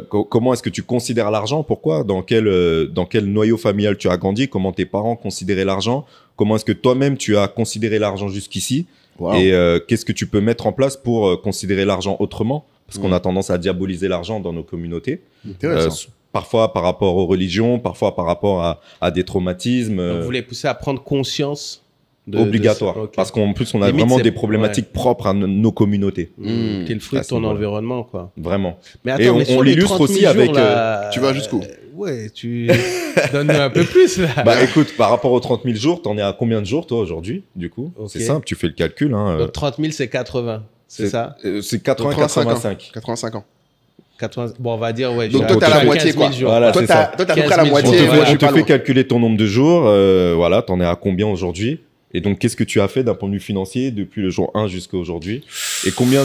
comment est-ce que tu considères l'argent? Pourquoi? Dans quel noyau familial tu as grandi? Comment tes parents considéraient l'argent? Comment est-ce que toi-même tu as considéré l'argent jusqu'ici?
Wow.
Et qu'est-ce que tu peux mettre en place pour considérer l'argent autrement? Parce qu'on a tendance à diaboliser l'argent dans nos communautés.
Intéressant.
Parfois par rapport aux religions, parfois par rapport à des traumatismes.
Donc, vous voulez pousser à prendre conscience
Obligatoire.
Ok.
Parce qu'en plus, on a
Limite,
vraiment
c'est-
des problématiques propres à nos communautés.
T'es le fruit
À
de
ce
ton
niveau-là.
environnement, quoi.
Vraiment.
Mais
Et on
mais sur les
l'illustre
30 000
aussi
jours,
avec,
là,
tu vas jusqu'où
ouais, tu donnes un peu plus, là.
Bah écoute, par rapport aux 30 000 jours, t'en es à combien de jours toi aujourd'hui, du coup?
Ok.
C'est simple, tu fais le calcul. Hein,
Donc 30 000, c'est 80. C'est ça?
C'est 80,
85 ans.
85.
85 ans.
80... Bon, on va dire, ouais.
Donc
j'ai
toi,
à
t'es à
peu
la
près
moitié,
15 000
quoi.
jours.
Voilà,
Toi,
c'est
t'as
ça.
à peu près
15
à la
000
On te,
moitié.
jours.
moi, je
on
suis
te
pas
fait
loin.
calculer ton nombre de jours, voilà, t'en es à combien aujourd'hui? Et donc, qu'est-ce que tu as fait d'un point de vue financier depuis le jour 1 jusqu'à aujourd'hui? Et combien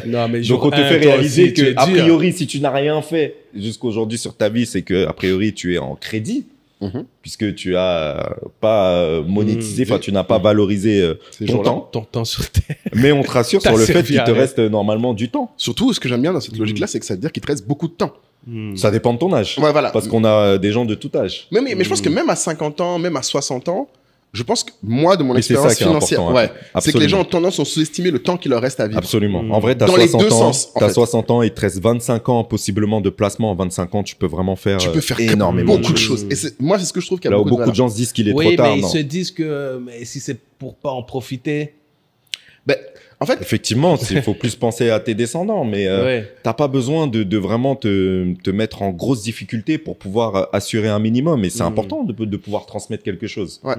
Non, mais
Donc,
jour
on te
un,
fait
toi
réaliser
aussi, tu es
que, a
dur.
priori, si tu n'as rien fait jusqu'aujourd'hui sur ta vie, c'est que, a priori, tu es en crédit, puisque tu as pas monétisé, enfin, tu n'as pas valorisé
Ces
ton
jours-là.
temps.
Ton temps sur terre.
Mais on te rassure
T'as
sur le fait
servi
qu'il
à
te
rien.
reste normalement du temps.
Surtout, ce que j'aime bien dans cette logique-là, c'est que ça veut dire qu'il te reste beaucoup de temps.
Ça dépend de ton âge.
Ouais, voilà.
Parce qu'on a des gens de tout âge.
Mais je pense que même à 50 ans, même à 60 ans, je pense que moi, de mon
Mais c'est
expérience
ça qui est
financière,
important, hein.
c'est que les
Absolument.
gens ont tendance à sous-estimer le temps qu'il leur reste à vivre.
Absolument. En vrai, tu as
Dans les
60
deux
ans,
sens, en
t'as
fait.
60 ans, il te reste 25 ans possiblement de placement. En 25 ans, tu peux vraiment faire,
Tu peux faire
énormément
beaucoup de choses. Et moi, c'est ce que je trouve qu'il y a
Là où
beaucoup de
beaucoup de
valeur.
gens se disent qu'il est
Oui,
trop tard,
mais ils
non.
se disent que mais si c'est pour pas en profiter.
Ben, En fait,
effectivement, il faut plus penser à tes descendants, mais t'as pas besoin de vraiment te mettre en grosse difficulté pour pouvoir assurer un minimum. Et c'est important de pouvoir transmettre quelque chose.
Ouais.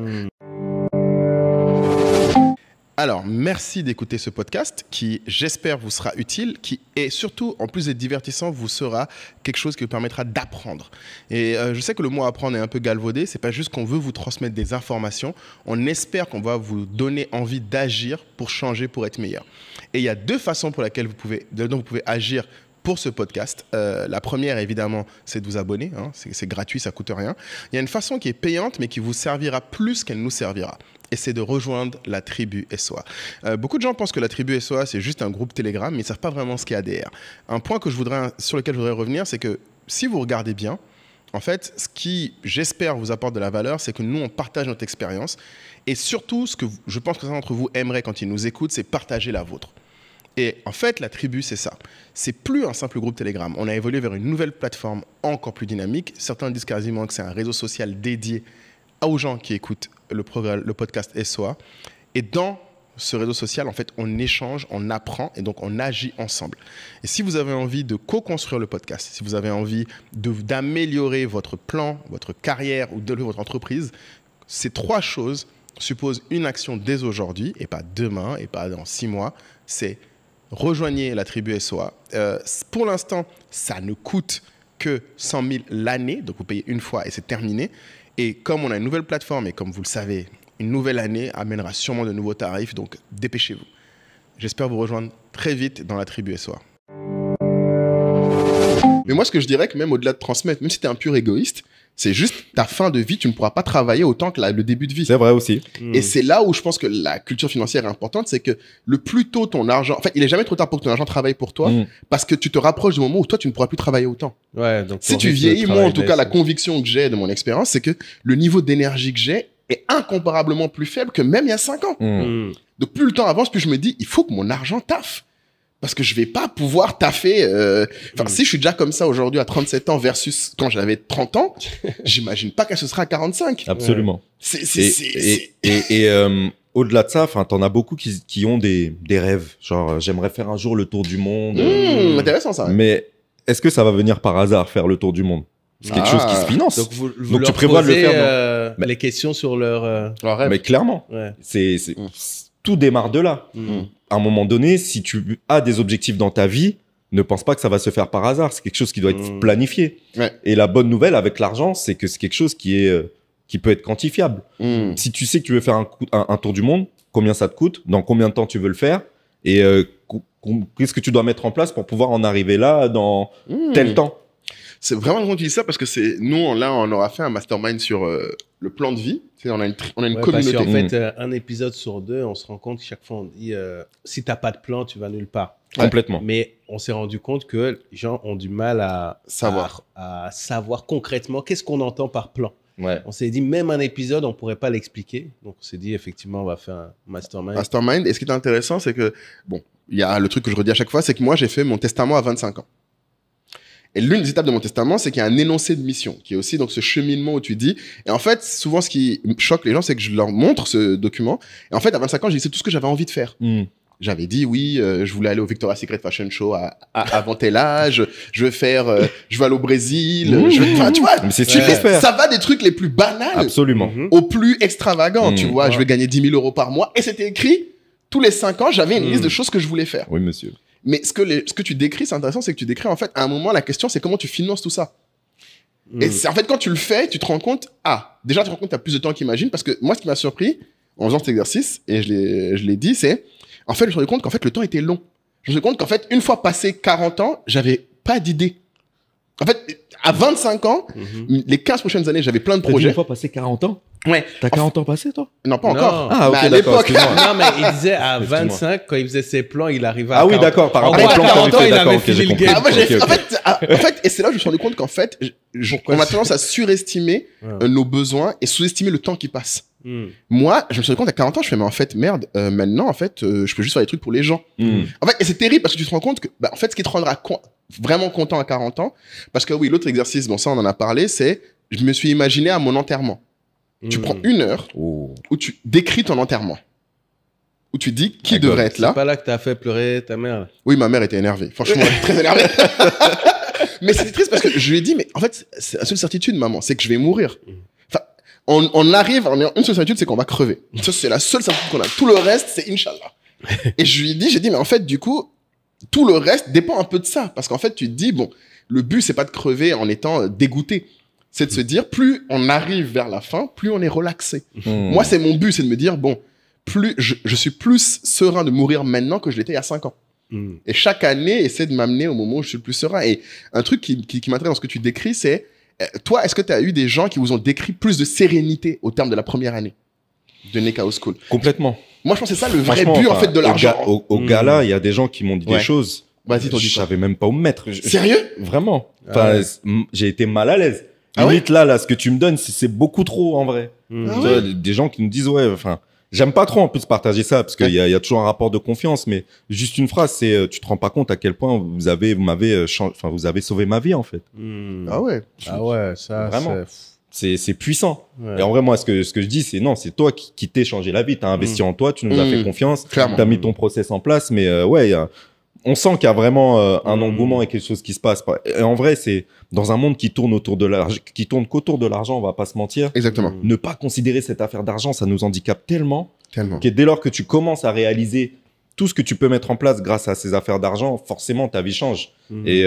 Alors, merci d'écouter ce podcast qui, j'espère, vous sera utile, qui est surtout, en plus d'être divertissant, vous sera quelque chose qui vous permettra d'apprendre. Et je sais que le mot apprendre est un peu galvaudé. C'est pas juste qu'on veut vous transmettre des informations. On espère qu'on va vous donner envie d'agir pour changer, pour être meilleur. Et il y a deux façons pour lesquelles dont vous pouvez agir pour ce podcast. La première, évidemment, c'est de vous abonner. Hein. C'est gratuit, ça ne coûte rien. Il y a une façon qui est payante, mais qui vous servira plus qu'elle nous servira. Et c'est de rejoindre la tribu SOA. Beaucoup de gens pensent que la tribu SOA, c'est juste un groupe Telegram, mais ils ne savent pas vraiment ce qu'il y a derrière. Un point sur lequel je voudrais revenir, c'est que si vous regardez bien, en fait, ce qui, j'espère, vous apporte de la valeur, c'est que nous, on partage notre expérience. Et surtout, ce que je pense que certains d'entre vous aimeraient quand ils nous écoutent, c'est partager la vôtre. Et en fait, la tribu, c'est ça. C'est plus un simple groupe Telegram. On a évolué vers une nouvelle plateforme encore plus dynamique. Certains disent quasiment que c'est un réseau social dédié aux gens qui écoutent le podcast SOA. Et dans ce réseau social, en fait, on échange, on apprend et donc on agit ensemble. Et si vous avez envie de co-construire le podcast, si vous avez envie d'améliorer votre plan, votre carrière ou de votre entreprise, ces trois choses supposent une action dès aujourd'hui et pas demain et pas dans 6 mois. C'est rejoignez la tribu SOA. Pour l'instant, ça ne coûte que 100 000 l'année, donc vous payez une fois et c'est terminé. Et comme on a une nouvelle plateforme et comme vous le savez, une nouvelle année amènera sûrement de nouveaux tarifs, donc dépêchez-vous. J'espère vous rejoindre très vite dans la tribu SOA. Mais moi, ce que je dirais que même au-delà de transmettre, même si tu es un pur égoïste, c'est juste ta fin de vie, tu ne pourras pas travailler autant que le début de vie.
C'est vrai aussi.
Et c'est là où je pense que la culture financière est importante, c'est que le plus tôt ton argent... En fait, il n'est jamais trop tard pour que ton argent travaille pour toi, parce que tu te rapproches du moment où toi, tu ne pourras plus travailler autant.
Ouais, donc
si tu vieillis, moi, en tout cas, la conviction que j'ai de mon expérience, c'est que le niveau d'énergie que j'ai est incomparablement plus faible que même il y a 5 ans. Donc, plus le temps avance, plus je me dis, il faut que mon argent taffe. Parce que je vais pas pouvoir taffer. Si je suis déjà comme ça aujourd'hui à 37 ans versus quand j'avais 30 ans, j'imagine pas que ce sera à 45.
Absolument. Et au-delà de ça, t'en as beaucoup qui ont des rêves. Genre, j'aimerais faire un jour le tour du monde.
Intéressant ça.
Mais est-ce que ça va venir par hasard, faire le tour du monde? C'est quelque chose qui se finance.
Donc, vous
Donc
leur
tu prévois de le faire.
les questions sur leur
rêve.
Mais clairement, tout démarre de là. À un moment donné, si tu as des objectifs dans ta vie, ne pense pas que ça va se faire par hasard. C'est quelque chose qui doit être planifié.
Ouais.
Et la bonne nouvelle avec l'argent, c'est que c'est quelque chose qui peut être quantifiable. Si tu sais que tu veux faire un tour du monde, combien ça te coûte, dans combien de temps tu veux le faire, et qu'est-ce que tu dois mettre en place pour pouvoir en arriver là dans tel temps.
C'est vraiment quand tu dis ça parce que nous, on aura fait un mastermind sur le plan de vie. On a une communauté.
Parce qu'en fait, un épisode sur 2, on se rend compte que chaque fois, on dit si tu n'as pas de plan, tu vas nulle part.
Complètement.
Mais on s'est rendu compte que les gens ont du mal à savoir concrètement qu'est-ce qu'on entend par plan.
Ouais.
On s'est dit, même un épisode, on ne pourrait pas l'expliquer. Donc, on s'est dit, effectivement, on va faire un mastermind.
Et ce qui est intéressant, c'est que, il y a le truc que je redis à chaque fois, c'est que moi, j'ai fait mon testament à 25 ans. Et l'une des étapes de mon testament, c'est qu'il y a un énoncé de mission, qui est aussi donc ce cheminement où tu dis. Et en fait, souvent, ce qui choque les gens, c'est que je leur montre ce document. Et en fait, à 25 ans, j'ai dit, c'est tout ce que j'avais envie de faire. J'avais dit, oui, je voulais aller au Victoria's Secret Fashion Show avant tel âge. Je veux aller au Brésil. Tu vois,
mais c'est super.
Ça va des trucs les plus banals.
Absolument.
Aux plus extravagants. Tu vois, je veux gagner 10 000 € par mois. Et c'était écrit, tous les 5 ans, j'avais une liste de choses que je voulais faire.
Oui, monsieur.
Mais ce que tu décris, c'est intéressant, c'est que tu décris, en fait, à un moment, la question, c'est comment tu finances tout ça. Et c'est en fait, quand tu le fais, tu te rends compte, déjà, tu te rends compte que tu as plus de temps qu'imagine, parce que moi, ce qui m'a surpris, en faisant cet exercice, et je l'ai dit, c'est, en fait, je me suis rendu compte qu'en fait, le temps était long. Je me suis rendu compte qu'en fait, une fois passé 40 ans, j'avais pas d'idée. En fait, à 25 ans, les 15 prochaines années, j'avais plein de projets.
Une fois passé 40 ans?
Ouais.
T'as 40 ans passé, toi?
Non, pas encore.
Ah, ok,
mais à
d'accord,
l'époque.
Non, mais il disait à 25, quand il faisait ses plans, il arrivait à 40.
Ah oui, d'accord, par rapport
En
au plan que
40 ans,
t'avais
il
fait,
avait
d'accord, ok,
fini
j'ai
le
compris.
game.
En fait, et c'est là que je me suis rendu compte qu'en fait, on a tendance à surestimer nos besoins et sous-estimer le temps qui passe. Moi, je me suis rendu compte à 40 ans, je fais, mais en fait, merde, maintenant, en fait, je peux juste faire des trucs pour les gens. En fait, et c'est terrible parce que tu te rends compte que, en fait, ce qui te rendra vraiment content à 40 ans, parce que oui, l'autre exercice, ça, on en a parlé, c'est, je me suis imaginé à mon enterrement. Tu prends 1 heure où tu décris ton enterrement. où tu te dis qui devrait être là.
C'est pas là que t'as fait pleurer ta mère.
Oui, ma mère était énervée. Franchement, elle était très énervée. Mais c'était triste parce que je lui ai dit, mais en fait, c'est la seule certitude, maman, c'est que je vais mourir. Enfin, on arrive, on a une seule certitude, c'est qu'on va crever. Ça, c'est la seule certitude qu'on a. Tout le reste, c'est Inch'Allah. Et je lui ai dit, mais en fait, du coup, tout le reste dépend un peu de ça. Parce qu'en fait, tu te dis, bon, le but, c'est pas de crever en étant dégoûté. C'est de se dire, plus on arrive vers la fin, plus on est relaxé. Moi, c'est mon but, c'est de me dire, bon, plus je suis plus serein de mourir maintenant que je l'étais il y a 5 ans. Et chaque année, essaie de m'amener au moment où je suis le plus serein. Et un truc qui m'intéresse dans ce que tu décris, c'est, toi, est-ce que tu as eu des gens qui vous ont décrit plus de sérénité au terme de la première année de Nekao School?
Complètement.
Moi, je pense que c'est ça le vrai but, en fait, de l'argent.
Au gala, il y a des gens qui m'ont dit des choses.
Vas-y, t'en dis
Je
quoi?
savais même pas où me mettre.
Sérieux?
Vraiment. Enfin, j'ai été mal à l'aise. Limite, là, ce que tu me donnes, c'est beaucoup trop, en vrai. Tu vois, des gens qui me disent, ouais, enfin... J'aime pas trop en plus partager ça parce qu'il y a toujours un rapport de confiance, mais juste une phrase, c'est tu te rends pas compte à quel point vous avez sauvé ma vie en fait.
Ah ouais.
Ah ouais, ça
vraiment. C'est puissant. Ouais. Et en vrai, moi, ce que je dis, c'est non, c'est toi qui t'es changé la vie. T'as investi en toi, tu nous as fait confiance, t'as mis ton process en place, mais on sent qu'il y a vraiment un engouement et quelque chose qui se passe. Et en vrai, c'est dans un monde qui tourne qu'autour de l'argent, on va pas se mentir.
Exactement.
Ne pas considérer cette affaire d'argent, ça nous handicape tellement. Que dès lors que tu commences à réaliser tout ce que tu peux mettre en place grâce à ces affaires d'argent, forcément, ta vie change. Et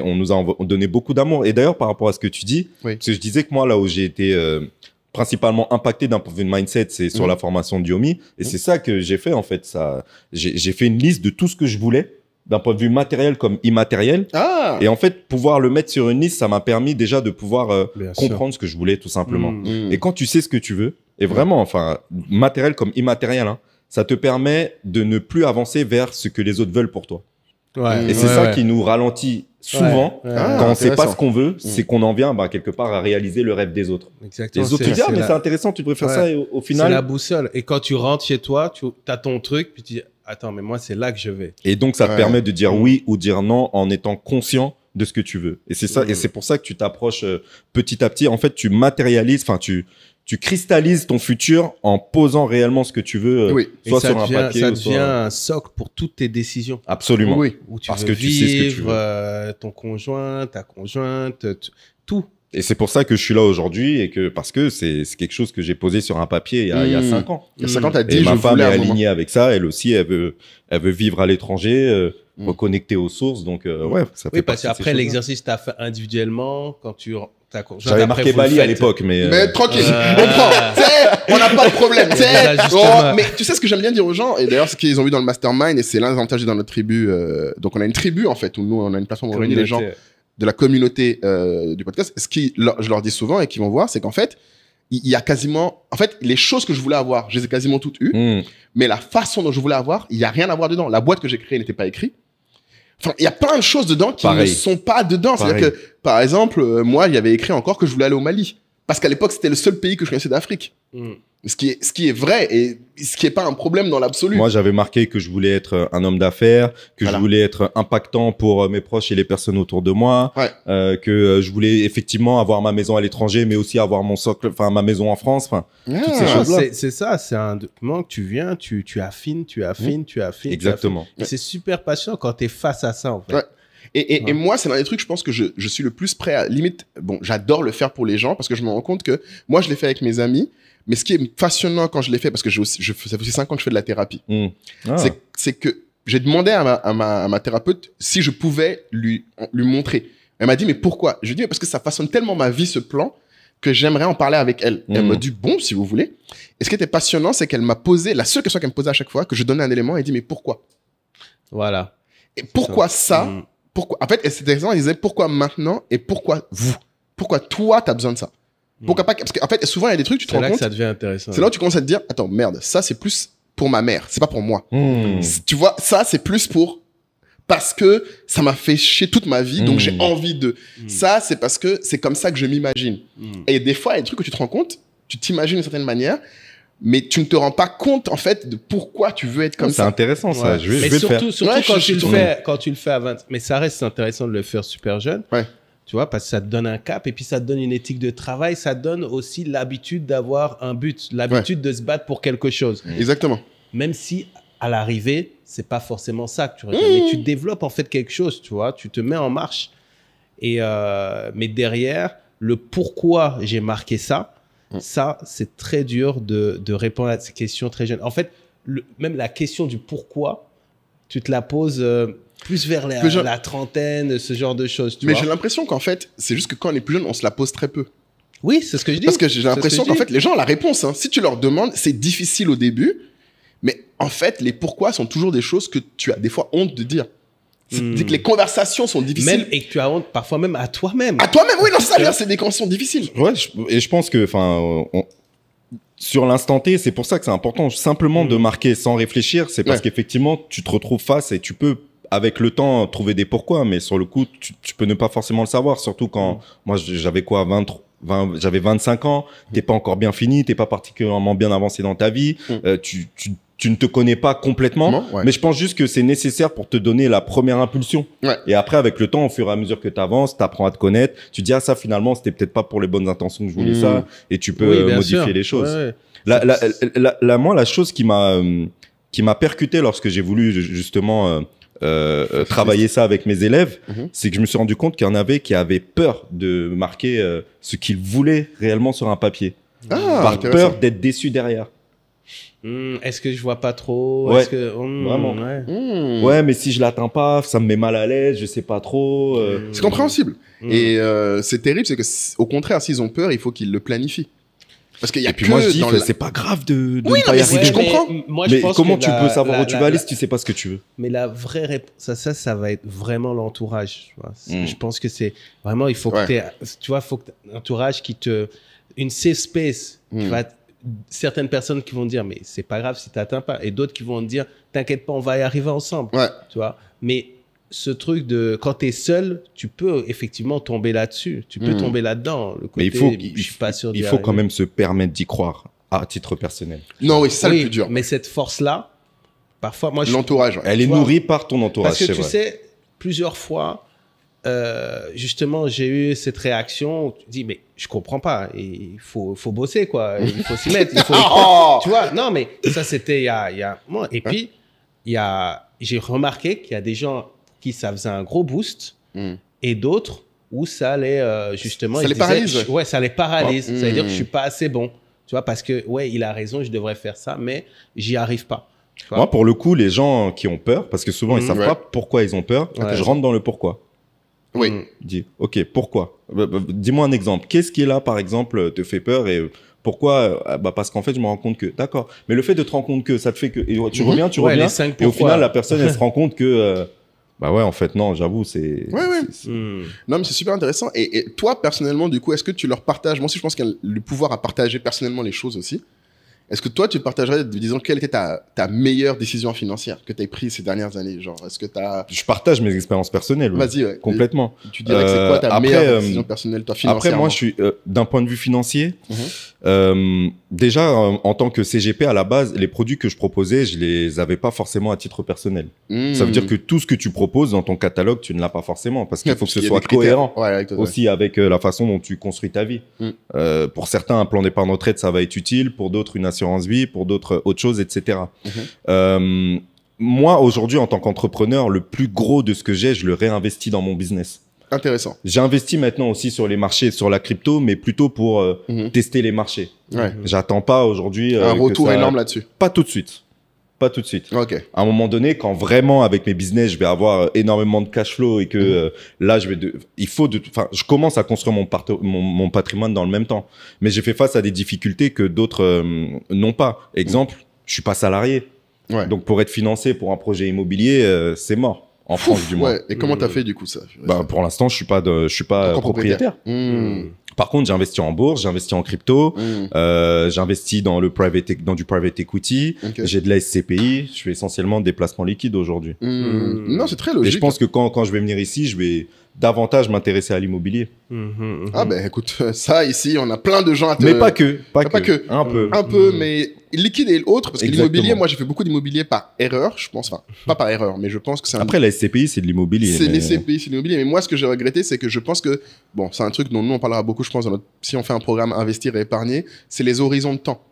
on nous a donné beaucoup d'amour. Et d'ailleurs, par rapport à ce que tu dis, parce que je disais que moi, là où j'ai été principalement impacté d'un point de vue de mindset, c'est sur la formation de Yomi. Et c'est ça que j'ai fait, en fait. J'ai fait une liste de tout ce que je voulais, d'un point de vue matériel comme immatériel. Et en fait, pouvoir le mettre sur une liste, ça m'a permis déjà de pouvoir comprendre ce que je voulais, tout simplement. Et quand tu sais ce que tu veux, et vraiment, enfin, matériel comme immatériel, hein, ça te permet de ne plus avancer vers ce que les autres veulent pour toi. Et c'est ça qui nous ralentit souvent quand on ne sait pas ce qu'on veut, c'est qu'on en vient quelque part à réaliser le rêve des autres.
Exactement.
Les autres te disent, mais c'est intéressant, tu devrais faire ça, et au final...
C'est la boussole. Et quand tu rentres chez toi, tu as ton truc, puis tu dis, attends, mais moi, c'est là que je vais.
Et donc, ça te permet de dire oui ou dire non en étant conscient de ce que tu veux. Et c'est ça, et c'est pour ça que tu t'approches petit à petit. En fait, tu matérialises, enfin, tu cristallises ton futur en posant réellement ce que tu veux, soit sur un papier.
Ça devient un socle pour toutes tes décisions.
Absolument.
Oui.
Où tu
parce
veux
que tu sais ce que tu
veux. Ton conjoint, ta conjointe, tout.
Et c'est pour ça que je suis là aujourd'hui et parce que c'est quelque chose que j'ai posé sur un papier il y a 5 ans.
Il y a 5 ans, t'as dit,
et ma femme est alignée avec ça. Elle aussi, elle veut vivre à l'étranger, reconnecter aux sources. Donc, ça fait
oui, parce qu'après, l'exercice, tu as fait individuellement quand tu...
J'avais marqué Bali à l'époque, mais
tranquille, on prend. On n'a pas de problème. Mais tu sais ce que j'aime bien dire aux gens, et d'ailleurs, ce qu'ils ont vu dans le mastermind, et c'est l'un des avantages dans notre tribu. Donc, on a une tribu, en fait, où nous, on a une plateforme où on réunit les gens de la communauté du podcast. Ce que je leur dis souvent et qu'ils vont voir, c'est qu'en fait, il y a quasiment... En fait, les choses que je voulais avoir, je les ai quasiment toutes eues, mais la façon dont je voulais avoir, il n'y a rien à voir dedans. La boîte que j'ai créée n'était pas écrite. Enfin, il y a plein de choses dedans qui ne sont pas dedans. C'est-à-dire que, par exemple, moi, il y avait écrit encore que je voulais aller au Mali. Parce qu'à l'époque, c'était le seul pays que je connaissais d'Afrique. Ce qui est vrai et ce qui n'est pas un problème dans l'absolu.
Moi, j'avais marqué que je voulais être un homme d'affaires, que je voulais être impactant pour mes proches et les personnes autour de moi, que je voulais effectivement avoir ma maison à l'étranger, mais aussi avoir mon socle, enfin ma maison en France, enfin toutes ces choses-là.
C'est ça, c'est un document que tu viens, tu affines.
Exactement.
C'est super passionnant quand tu es face à ça, en fait.
Et moi, c'est l'un des trucs, je pense que je suis le plus prêt à... Limite, bon, j'adore le faire pour les gens parce que je me rends compte que moi, je l'ai fait avec mes amis. Mais ce qui est passionnant quand je l'ai fait, parce que ça fait aussi 5 ans que je fais de la thérapie, c'est que j'ai demandé à ma thérapeute si je pouvais lui montrer. Elle m'a dit, mais pourquoi? Je lui ai dit, mais parce que ça façonne tellement ma vie, ce plan, que j'aimerais en parler avec elle. Et elle m'a dit, bon, si vous voulez. Et ce qui était passionnant, c'est qu'elle m'a posé, la seule question qu'elle me posait à chaque fois, que je donnais un élément, elle dit, mais pourquoi? Voilà. Et pourquoi ça pourquoi? En fait, c'était intéressant, elle disait, pourquoi maintenant et pourquoi vous? Pourquoi toi, tu as besoin de ça? Pourquoi pas? Parce qu'en fait, souvent, il y a des trucs, tu te rends compte.
C'est là que ça devient intéressant.
C'est là où tu commences à te dire, attends, merde, ça, c'est plus pour ma mère. C'est pas pour moi. Tu vois, ça, c'est plus pour... Parce que ça m'a fait chier toute ma vie, donc j'ai envie de... Ça, c'est parce que c'est comme ça que je m'imagine. Et des fois, il y a des trucs que tu te rends compte, tu t'imagines d'une certaine manière, mais tu ne te rends pas compte, en fait, de pourquoi tu veux être comme ça.
C'est intéressant, ça. Je vais le faire.
Surtout quand tu le fais à 20... Mais ça reste intéressant de le faire super jeune. Tu vois, parce que ça te donne un cap et puis ça te donne une éthique de travail. Ça te donne aussi l'habitude d'avoir un but, l'habitude de se battre pour quelque chose.
Exactement.
même si à l'arrivée, c'est pas forcément ça que tu regardes. Mais tu développes en fait quelque chose, tu vois, tu te mets en marche. Mais derrière, le pourquoi j'ai marqué ça, ça, c'est très dur de répondre à ces questions très jeunes. En fait, même la question du pourquoi, tu te la poses plus vers la trentaine, ce genre de choses. Mais
j'ai l'impression qu'en fait, c'est juste que quand on est plus jeune, on se la pose très peu.
Oui, c'est ce que je dis.
Parce que j'ai l'impression qu'en fait, les gens ont la réponse. Hein. Si tu leur demandes, c'est difficile au début, mais en fait, les pourquoi sont toujours des choses que tu as des fois honte de dire. C'est que les conversations sont difficiles.
Même, et que tu as honte parfois même à toi-même.
À toi-même, oui, non, c'est des conversations difficiles.
Ouais, et je pense que, sur l'instant T, c'est pour ça que c'est important simplement de marquer sans réfléchir. C'est parce qu'effectivement, tu te retrouves face et tu peux, avec le temps, trouver des pourquoi. Mais sur le coup, tu peux ne pas forcément le savoir. Surtout quand, moi, j'avais quoi, j'avais 25 ans, t'es pas encore bien fini, t'es pas particulièrement bien avancé dans ta vie, tu ne te connais pas complètement, mais je pense juste que c'est nécessaire pour te donner la première impulsion. Et après, avec le temps, au fur et à mesure que tu avances, tu apprends à te connaître, tu dis, ah, ça, finalement, c'était peut-être pas pour les bonnes intentions que je voulais ça, et tu peux modifier les choses. Moi, la chose qui m'a percuté lorsque j'ai voulu justement travailler ça avec mes élèves, c'est que je me suis rendu compte qu'il y en avait qui avaient peur de marquer ce qu'ils voulaient réellement sur un papier, par peur d'être déçus derrière.
Est-ce que je vois pas trop?
Vraiment. Ouais, mais si je l'atteins pas, ça me met mal à l'aise, je sais pas trop.
C'est compréhensible. Et c'est terrible, c'est que au contraire, s'ils ont peur, il faut qu'ils le planifient. Parce qu'il y a
puis moi je dis c'est pas grave de
ne pas y arriver. Je comprends.
Mais comment tu peux savoir où tu vas aller si tu sais pas ce que tu veux?
Mais la vraie réponse, ça va être vraiment l'entourage. Je pense que c'est vraiment, il faut que faut que un entourage une safe space qui va certaines personnes qui vont dire mais c'est pas grave si tu n'atteins pas, et d'autres qui vont dire t'inquiète pas, on va y arriver ensemble. Tu vois, mais ce truc de quand tu es seul, tu peux effectivement tomber là-dessus, tu peux tomber là-dedans. Le côté,
mais il faut quand même se permettre d'y croire à titre personnel.
Non, oui, c'est ça le plus dur.
Mais cette force-là, parfois, moi,
l'entourage,
elle est nourrie par ton entourage.
Parce que tu sais, plusieurs fois, justement, j'ai eu cette réaction où tu dis mais je comprends pas, il faut bosser quoi, il faut s'y mettre, tu vois. Non mais ça c'était il y a moi, et puis j'ai remarqué qu'il y a des gens qui ça faisait un gros boost et d'autres où ça allait justement
ça les paralyse.
Ça les paralyse, ça veut dire que je suis pas assez bon, tu vois, parce que il a raison, je devrais faire ça mais j'y arrive pas.
Moi pour le coup, les gens qui ont peur, parce que souvent ils savent pas pourquoi ils ont peur, je rentre dans le pourquoi.
Oui.
Dis, ok, pourquoi? Dis-moi un exemple. Qu'est-ce qui est là, par exemple, te fait peur et pourquoi? Parce qu'en fait, je me rends compte que, d'accord. Mais le fait de te rendre compte que ça te fait que, et tu reviens, et au final, la personne, elle se rend compte que, en fait, non, j'avoue, c'est.
Non, mais c'est super intéressant. Et toi, personnellement, du coup, est-ce que tu leur partages? Moi aussi, je pense qu'il y a le pouvoir à partager personnellement les choses aussi. Est-ce que toi, tu partagerais, disons, quelle était ta meilleure décision financière que tu as prise ces dernières années? Genre, est-ce que
Je partage mes expériences personnelles.
Vas-y,
complètement.
Tu dirais que c'est quoi ta meilleure décision personnelle, toi, financièrement?
Après, moi, je suis, d'un point de vue financier, déjà, en tant que CGP, à la base, les produits que je proposais, je les avais pas forcément à titre personnel. Ça veut dire que tout ce que tu proposes dans ton catalogue, tu ne l'as pas forcément, parce qu'il faut que ce soit cohérent aussi avec la façon dont tu construis ta vie. Pour certains, un plan d'épargne retraite, ça va être utile. Pour d'autres, une assurance vie, pour d'autres autre chose, etc. Moi, aujourd'hui, en tant qu'entrepreneur, le plus gros de ce que j'ai, je le réinvestis dans mon business.
Intéressant.
J'ai investi maintenant aussi sur les marchés, sur la crypto, mais plutôt pour tester les marchés. J'attends pas aujourd'hui
un retour énorme là-dessus.
Pas tout de suite. Pas tout de suite.
Ok.
À un moment donné, quand vraiment avec mes business, je vais avoir énormément de cash flow et que là, je commence à construire mon patrimoine dans le même temps. Mais j'ai fait face à des difficultés que d'autres n'ont pas. Exemple, je suis pas salarié. Donc pour être financé pour un projet immobilier, c'est mort. En France, du moins.
Et comment t'as fait du coup ça?
Pour l'instant, je suis pas propriétaire. Par contre, j'ai investi en bourse, j'ai investi en crypto, j'ai investi dans du private equity, j'ai de la SCPI, je fais essentiellement des placements liquides aujourd'hui.
Non, c'est très logique.
Et je pense que quand je vais venir ici, je vais davantage m'intéresser à l'immobilier.
Ah ben écoute, ça ici, on a plein de gens à te...
Mais pas que.
Un peu, mais liquide et autre, parce que l'immobilier, moi j'ai fait beaucoup d'immobilier par erreur, je pense, enfin, pas par erreur, mais je pense que c'est
Après, la SCPI, c'est de l'immobilier.
C'est les SCPI, c'est de l'immobilier, mais moi ce que j'ai regretté, c'est que je pense que, bon, c'est un truc dont nous on parlera beaucoup, je pense, si on fait un programme Investir et Épargner, c'est les horizons de temps.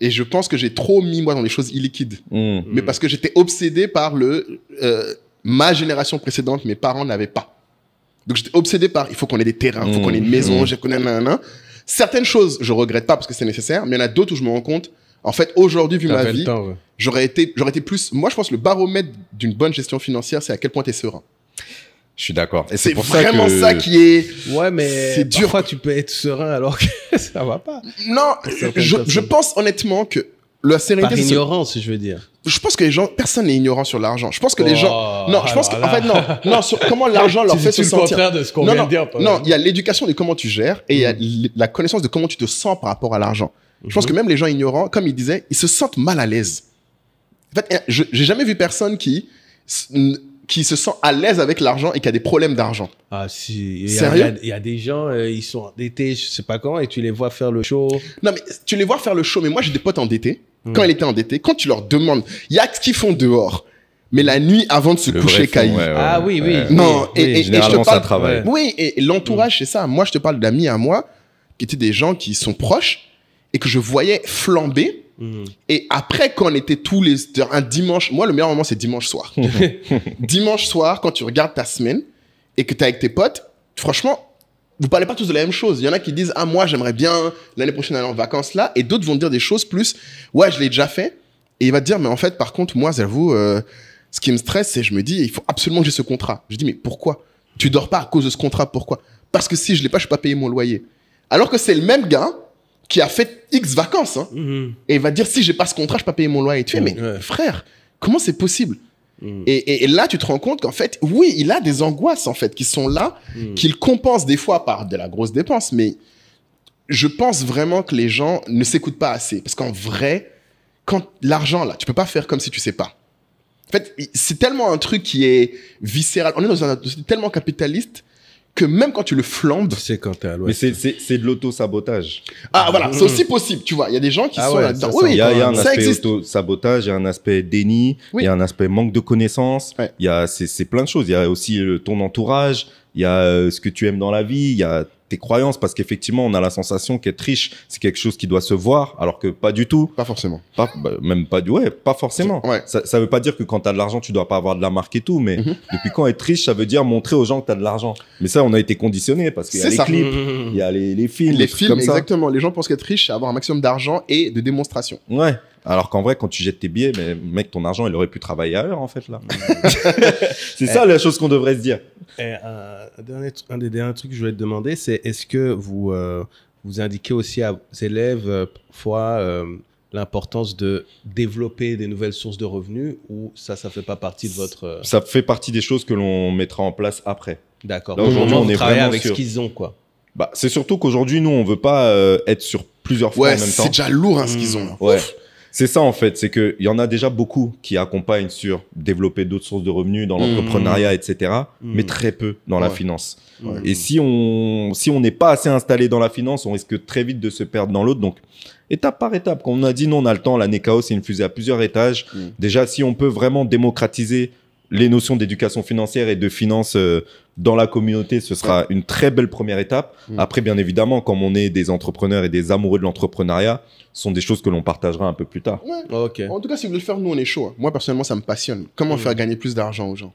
Et je pense que j'ai trop mis, moi, dans les choses illiquides. Mais parce que j'étais obsédé par ma génération précédente, mes parents n'avaient pas. Donc, j'étais obsédé par, il faut qu'on ait des terrains, il faut qu'on ait une maison, je connais, Certaines choses, je regrette pas parce que c'est nécessaire, mais il y en a d'autres où je me rends compte, en fait, aujourd'hui, vu ma vie, j'aurais été plus... Moi, je pense que le baromètre d'une bonne gestion financière, c'est à quel point tu es serein.
Je suis d'accord. Et
c'est vraiment ça qui est...
Ouais, mais
c'est dur.
Parfois, tu peux être serein alors que ça va pas.
Non, je pense honnêtement que la sérénité...
Par ignorance, je veux dire.
Je pense que les gens... Personne n'est ignorant sur l'argent. Je pense que les gens... Non, je pense qu'en fait, non, sur comment l'argent leur fait se sentir...
C'est le contraire de ce qu'on vient de dire.
Non, il y a l'éducation de comment tu gères et il y a la connaissance de comment tu te sens par rapport à l'argent. Je pense que même les gens ignorants, comme ils disaient, ils se sentent mal à l'aise. En fait, j'ai jamais vu personne qui se sent à l'aise avec l'argent et qui a des problèmes d'argent.
Ah si,
Sérieux?
Il y a des gens, ils sont endettés, je sais pas quand, et tu les vois faire le show.
Non, mais tu les vois faire le show, mais moi j'ai des potes endettés. Quand ils étaient endettés, quand tu leur demandes, il y a ce qu'ils font dehors. Mais la nuit avant de se coucher, caillou.
Ah oui.
Non, et
généralement,
je te parle,
ça travaille.
Oui, et l'entourage, c'est ça. Moi, je te parle d'amis à moi, qui étaient des gens qui sont proches, et que je voyais flamber. Et après, quand on était un dimanche, moi, le meilleur moment, c'est dimanche soir. Dimanche soir, quand tu regardes ta semaine et que tu es avec tes potes, franchement, vous parlez pas tous de la même chose. Il y en a qui disent, ah, moi, j'aimerais bien l'année prochaine aller en vacances là. Et d'autres vont dire des choses plus, ouais, je l'ai déjà fait. Et il va te dire, mais en fait, par contre, moi, j'avoue, ce qui me stresse, c'est je me dis, il faut absolument que j'ai ce contrat. Je dis, mais pourquoi? Tu dors pas à cause de ce contrat, pourquoi? Parce que si je l'ai pas, je peux pas payer mon loyer. Alors que c'est le même gars qui a fait X vacances, et il va dire, si j'ai pas ce contrat, je peux pas payer mon loyer. Et tu fais, mais frère, comment c'est possible? Et là, tu te rends compte qu'en fait, oui, il a des angoisses, en fait, qui sont là, qu'il compense des fois par de la grosse dépense, mais je pense vraiment que les gens ne s'écoutent pas assez. Parce qu'en vrai, quand l'argent, là, tu peux pas faire comme si tu sais pas. En fait, c'est tellement un truc qui est viscéral. On est dans un société tellement capitaliste que même quand tu le flambes...
C'est quand t'es à l'ouest.
Mais c'est de l'auto-sabotage.
Ah, voilà, c'est aussi possible, tu vois. Il y a des gens qui sont là-dedans.
Il y a un aspect auto-sabotage, il y a un aspect déni, il y a un aspect manque de connaissances, c'est plein de choses. Il y a aussi ton entourage, il y a ce que tu aimes dans la vie, il y a tes croyances, parce qu'effectivement, on a la sensation qu'être riche, c'est quelque chose qui doit se voir, alors que pas du tout.
Pas forcément.
Pas forcément. Ouais. Ça veut pas dire que quand tu as de l'argent, tu dois pas avoir de la marque et tout, mais depuis quand être riche, ça veut dire montrer aux gens que tu as de l'argent. Mais ça, on a été conditionné parce qu'il y a les clips, il y a les films.
Les films,
comme
exactement. Les gens pensent qu'être riche, c'est avoir un maximum d'argent et de démonstration.
Ouais. Alors qu'en vrai, quand tu jettes tes billets, mais mec, ton argent, il aurait pu travailler ailleurs, en fait, là. C'est ça la chose qu'on devrait se dire.
Et un des derniers trucs que je voulais te demander, c'est est-ce que vous indiquez aussi à vos élèves parfois l'importance de développer des nouvelles sources de revenus, ou ça fait pas partie de votre...
Ça fait partie des choses que l'on mettra en place après.
D'accord.
Là, aujourd'hui, on est
vraiment avec
sur...
ce qu'ils ont, quoi.
Bah, c'est surtout qu'aujourd'hui, nous, on veut pas être sur plusieurs fois en même temps.
C'est déjà lourd, ce qu'ils ont. Là.
Ouais. C'est ça, en fait. C'est qu'il y en a déjà beaucoup qui accompagnent sur développer d'autres sources de revenus dans l'entrepreneuriat, etc. Mais très peu dans la finance. Ouais. Et si on n'est pas assez installé dans la finance, on risque très vite de se perdre dans l'autre. Donc, étape par étape. Quand on a dit non, on a le temps, l'année KO, c'est une fusée à plusieurs étages. Déjà, si on peut vraiment démocratiser les notions d'éducation financière et de finance dans la communauté, ce sera une très belle première étape. Après, bien évidemment, comme on est des entrepreneurs et des amoureux de l'entrepreneuriat, ce sont des choses que l'on partagera un peu plus tard.
Ouais. Okay. En tout cas, si vous voulez le faire, nous, on est chaud. Moi, personnellement, ça me passionne. Comment faire gagner plus d'argent aux gens?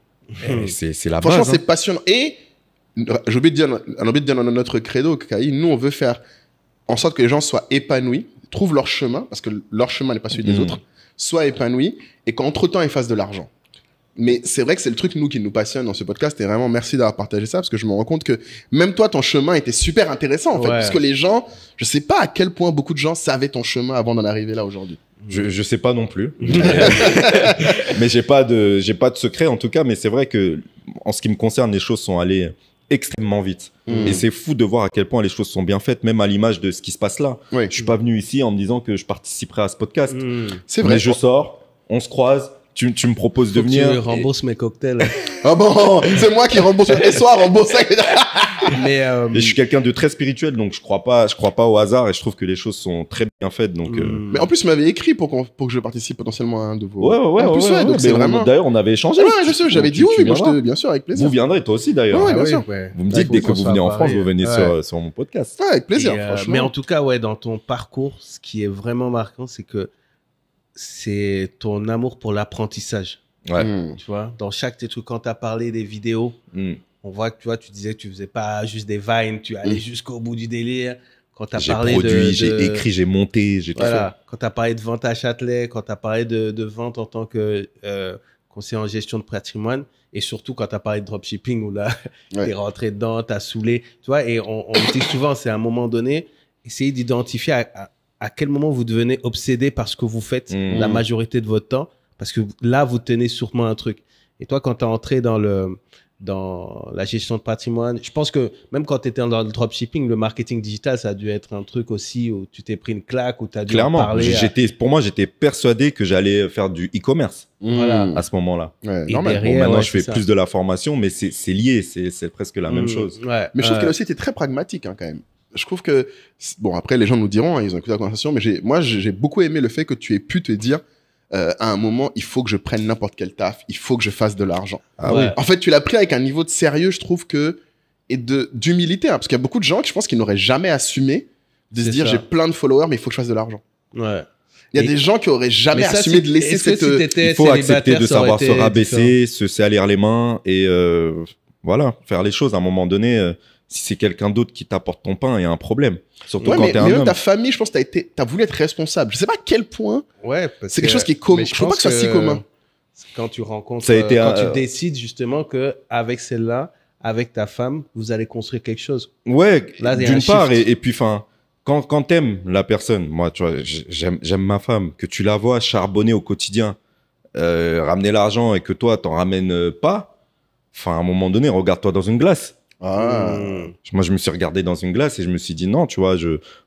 C'est la base.
Franchement, c'est passionnant. Et j'ai oublié de dire dans notre credo, Kai, nous, on veut faire en sorte que les gens soient épanouis, trouvent leur chemin, parce que leur chemin n'est pas celui des autres, soient épanouis, et qu'entre-temps, ils fassent de l'argent. Mais c'est vrai que c'est le truc, nous, qui nous passionne dans ce podcast. Et vraiment, merci d'avoir partagé ça, parce que je me rends compte que même toi, ton chemin était super intéressant, en fait. Parce que les gens, je sais pas à quel point beaucoup de gens savaient ton chemin avant d'en arriver là aujourd'hui.
Je sais pas non plus. Mais j'ai pas de secret, en tout cas. Mais c'est vrai que, en ce qui me concerne, les choses sont allées extrêmement vite. Et c'est fou de voir à quel point les choses sont bien faites, même à l'image de ce qui se passe là. Je suis pas venu ici en me disant que je participerai à ce podcast.
C'est vrai.
Mais je sors, on se croise, tu me proposes de
Faut que
venir.
tu rembourses mes cocktails.
Ah bon, c'est moi qui rembourse. Et soit rembourse.
Mais
Et je suis quelqu'un de très spirituel, donc je crois pas au hasard et je trouve que les choses sont très bien faites. Donc,
Mais en plus, tu m'avais écrit pour que je participe potentiellement à un de vos.
ouais.
En plus, donc c'est vraiment.
D'ailleurs, on avait échangé.
Ouais, je sais, j'avais dit oui, moi, bien sûr, avec plaisir.
Vous viendrez, toi aussi, d'ailleurs.
Ouais, bien sûr.
Vous me dites, dès que vous venez en France, vous venez sur mon podcast.
Ouais, avec plaisir, franchement.
Mais en tout cas, ouais, dans ton parcours, ce qui est vraiment marquant, c'est que c'est ton amour pour l'apprentissage.
Ouais.
Tu vois, dans chaque tes trucs, quand tu as parlé des vidéos, on voit que tu disais que tu faisais pas juste des vines, tu allais jusqu'au bout du délire. Quand tu as parlé
j'ai écrit, j'ai monté, j'ai tout fait.
Quand tu as parlé de vente à Châtelet, quand tu as parlé de vente en tant que conseiller en gestion de patrimoine, et surtout quand tu as parlé de dropshipping où là, tu es rentré dedans, tu as saoulé. Tu vois, et on dit souvent, c'est à un moment donné, essayez d'identifier à quel moment vous devenez obsédé par ce que vous faites la majorité de votre temps, parce que là, vous tenez sûrement un truc. Et toi, quand tu es entré dans la gestion de patrimoine, je pense que même quand tu étais dans le dropshipping, le marketing digital, ça a dû être un truc aussi où tu t'es pris une claque, où tu as dû en parler.
Pour moi, j'étais persuadé que j'allais faire du e-commerce à ce moment-là.
Ouais,
et
normal.
derrière,
maintenant, je fais plus de la formation, mais c'est lié, c'est presque la même chose.
Ouais.
Mais je trouve qu'elle aussi était très pragmatique, hein, quand même. Je trouve que, bon, après, les gens nous diront, hein, ils ont écouté la conversation, mais moi, j'ai beaucoup aimé le fait que tu aies pu te dire, à un moment, il faut que je prenne n'importe quel taf, il faut que je fasse de l'argent.
Ah oui.
En fait, tu l'as pris avec un niveau de sérieux, je trouve et d'humilité, hein, parce qu'il y a beaucoup de gens qui, je pense, qui n'auraient jamais assumé de se dire, j'ai plein de followers, mais il faut que je fasse de l'argent.
Ouais.
Il y a des gens qui auraient jamais assumé de laisser cette...
Il faut accepter de savoir se rabaisser, se salir les mains et voilà, faire les choses. À un moment donné, si c'est quelqu'un d'autre qui t'apporte ton pain, il y a un problème. Surtout quand t'es un homme. Mais même
ta famille, je pense que t'as voulu être responsable. Je sais pas à quel point.
Ouais,
c'est quelque chose qui est commun. Je trouve pas que ça soit si commun.
Quand tu rencontres, quand tu décides justement que avec celle-là, avec ta femme, vous allez construire quelque chose.
Ouais, d'une part, et puis enfin, quand t'aimes la personne, moi, tu vois, j'aime ma femme, que tu la vois charbonner au quotidien, ramener l'argent et que toi, t'en ramènes pas. Enfin, à un moment donné, regarde-toi dans une glace. Moi, je me suis regardé dans une glace et je me suis dit non, tu vois,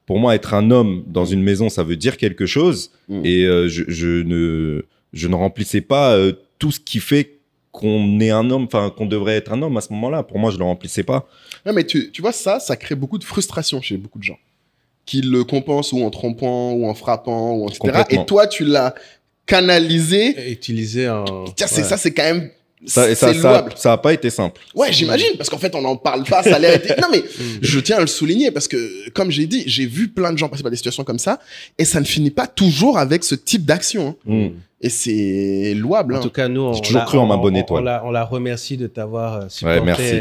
pour moi, être un homme dans une maison, ça veut dire quelque chose. Et je ne remplissais pas tout ce qui fait qu'on est un homme, enfin, qu'on devrait être un homme à ce moment-là. Pour moi, je ne le remplissais pas.
Ouais, mais tu vois, ça crée beaucoup de frustration chez beaucoup de gens qui le compensent ou en trompant ou en frappant ou etc. Et toi, tu l'as canalisé.
Et utilisé en...
Tiens, ça, c'est quand même...
Ça a pas été simple.
Ouais, j'imagine, parce qu'en fait, on n'en parle pas, ça a l'air... Non, mais je tiens à le souligner, parce que, comme j'ai dit, j'ai vu plein de gens passer par des situations comme ça, et ça ne finit pas toujours avec ce type d'action. Et c'est louable.
En tout cas, nous,
j'ai toujours cru en ma bonne étoile.
On la remercie de t'avoir supporté.
Ouais, merci.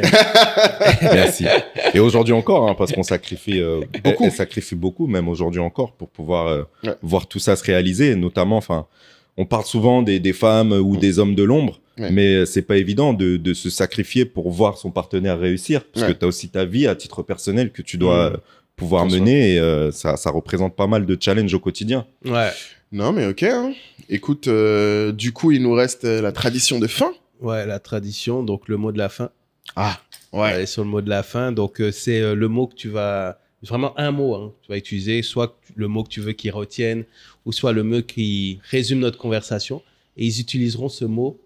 Merci. Et aujourd'hui encore, hein, parce qu'on sacrifie beaucoup. Elle sacrifie beaucoup, même aujourd'hui encore, pour pouvoir voir tout ça se réaliser. Notamment, enfin, on parle souvent des femmes ou des hommes de l'ombre. Mais c'est pas évident de se sacrifier pour voir son partenaire réussir, parce que tu as aussi ta vie à titre personnel que tu dois pouvoir mener, et ça représente pas mal de challenges au quotidien.
Ouais.
Non, mais ok. Hein. Écoute, du coup, il nous reste la tradition de fin.
Ouais, la tradition, donc le mot de la fin.
Ah, ouais.
Allez sur le mot de la fin. Donc, c'est le mot que tu vas... Vraiment un mot, hein, tu vas utiliser, soit le mot que tu veux qu'ils retiennent, ou soit le mot qui résume notre conversation. Et ils utiliseront ce mot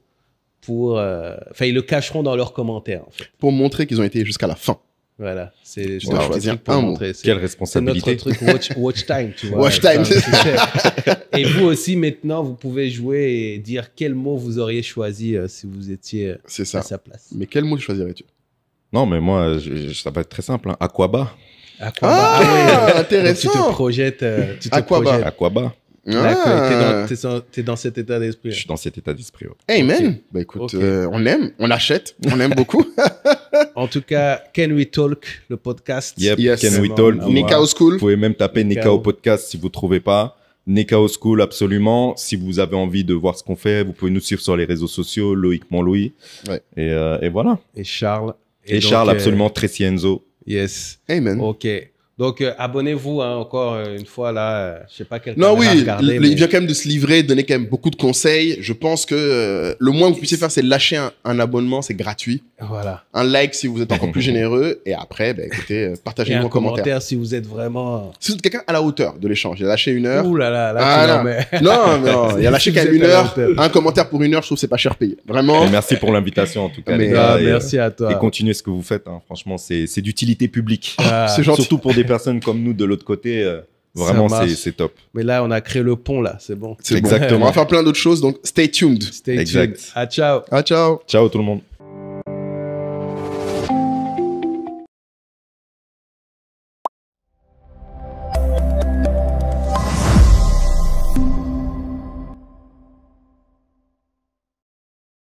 pour... Enfin, ils le cacheront dans leurs commentaires, en fait.
Pour montrer qu'ils ont été jusqu'à la fin.
Voilà. C'est
on va choisir un mot.
Quelle responsabilité.
C'est notre truc watch time, tu vois.
Watch time.
Et vous aussi, maintenant, vous pouvez jouer et dire quel mot vous auriez choisi si vous étiez à sa place.
Mais quel mot choisirais-tu?
Non, mais moi, ça va être très simple. Hein. Aquaba.
Ah oui, intéressant.
Donc, tu te projettes.
Aquaba.
T'es dans cet état d'esprit.
Je suis dans cet état d'esprit. Ouais.
Hey man, bah écoute, on aime, on achète, on aime beaucoup.
En tout cas, Can We Talk, le podcast.
Yep, yes. Can We Talk.
Nekao School.
Vous pouvez même taper Nekao Podcast si vous ne trouvez pas. Nekao School, absolument. Si vous avez envie de voir ce qu'on fait, vous pouvez nous suivre sur les réseaux sociaux, Loïc Monlouis. Ouais. Et voilà.
Et Charles.
Et Charles, absolument, Tracy Enzo.
Yes.
Hey man.
Ok. Donc, abonnez-vous encore une fois là. Je sais pas quel
Non, oui,
regarder,
il vient quand même de se livrer, donner quand même beaucoup de conseils. Je pense que le moins que vous puissiez faire, c'est lâcher un abonnement, c'est gratuit.
Voilà.
Un like si vous êtes encore plus généreux. Et après, écoutez, partagez-nous en commentaire.
Si vous êtes vraiment.
Si vous êtes quelqu'un à la hauteur de l'échange, il a lâché 1 heure.
Ouh là là,
non, il a lâché quand même 1 heure. Un commentaire pour 1 heure, je trouve que c'est pas cher payé. Vraiment.
Et merci pour l'invitation en tout cas.
Mais,
les gars,
merci à toi.
Et continuez ce que vous faites. Hein. Franchement, c'est d'utilité publique.
C'est gentil.
Surtout pour des personnes comme nous de l'autre côté. Vraiment, c'est top.
Mais là, on a créé le pont là, c'est bon.
C'est exactement. On va faire plein d'autres choses, donc stay tuned.
Stay tuned.
Exact.
Ciao.
Ciao.
Ciao tout le monde.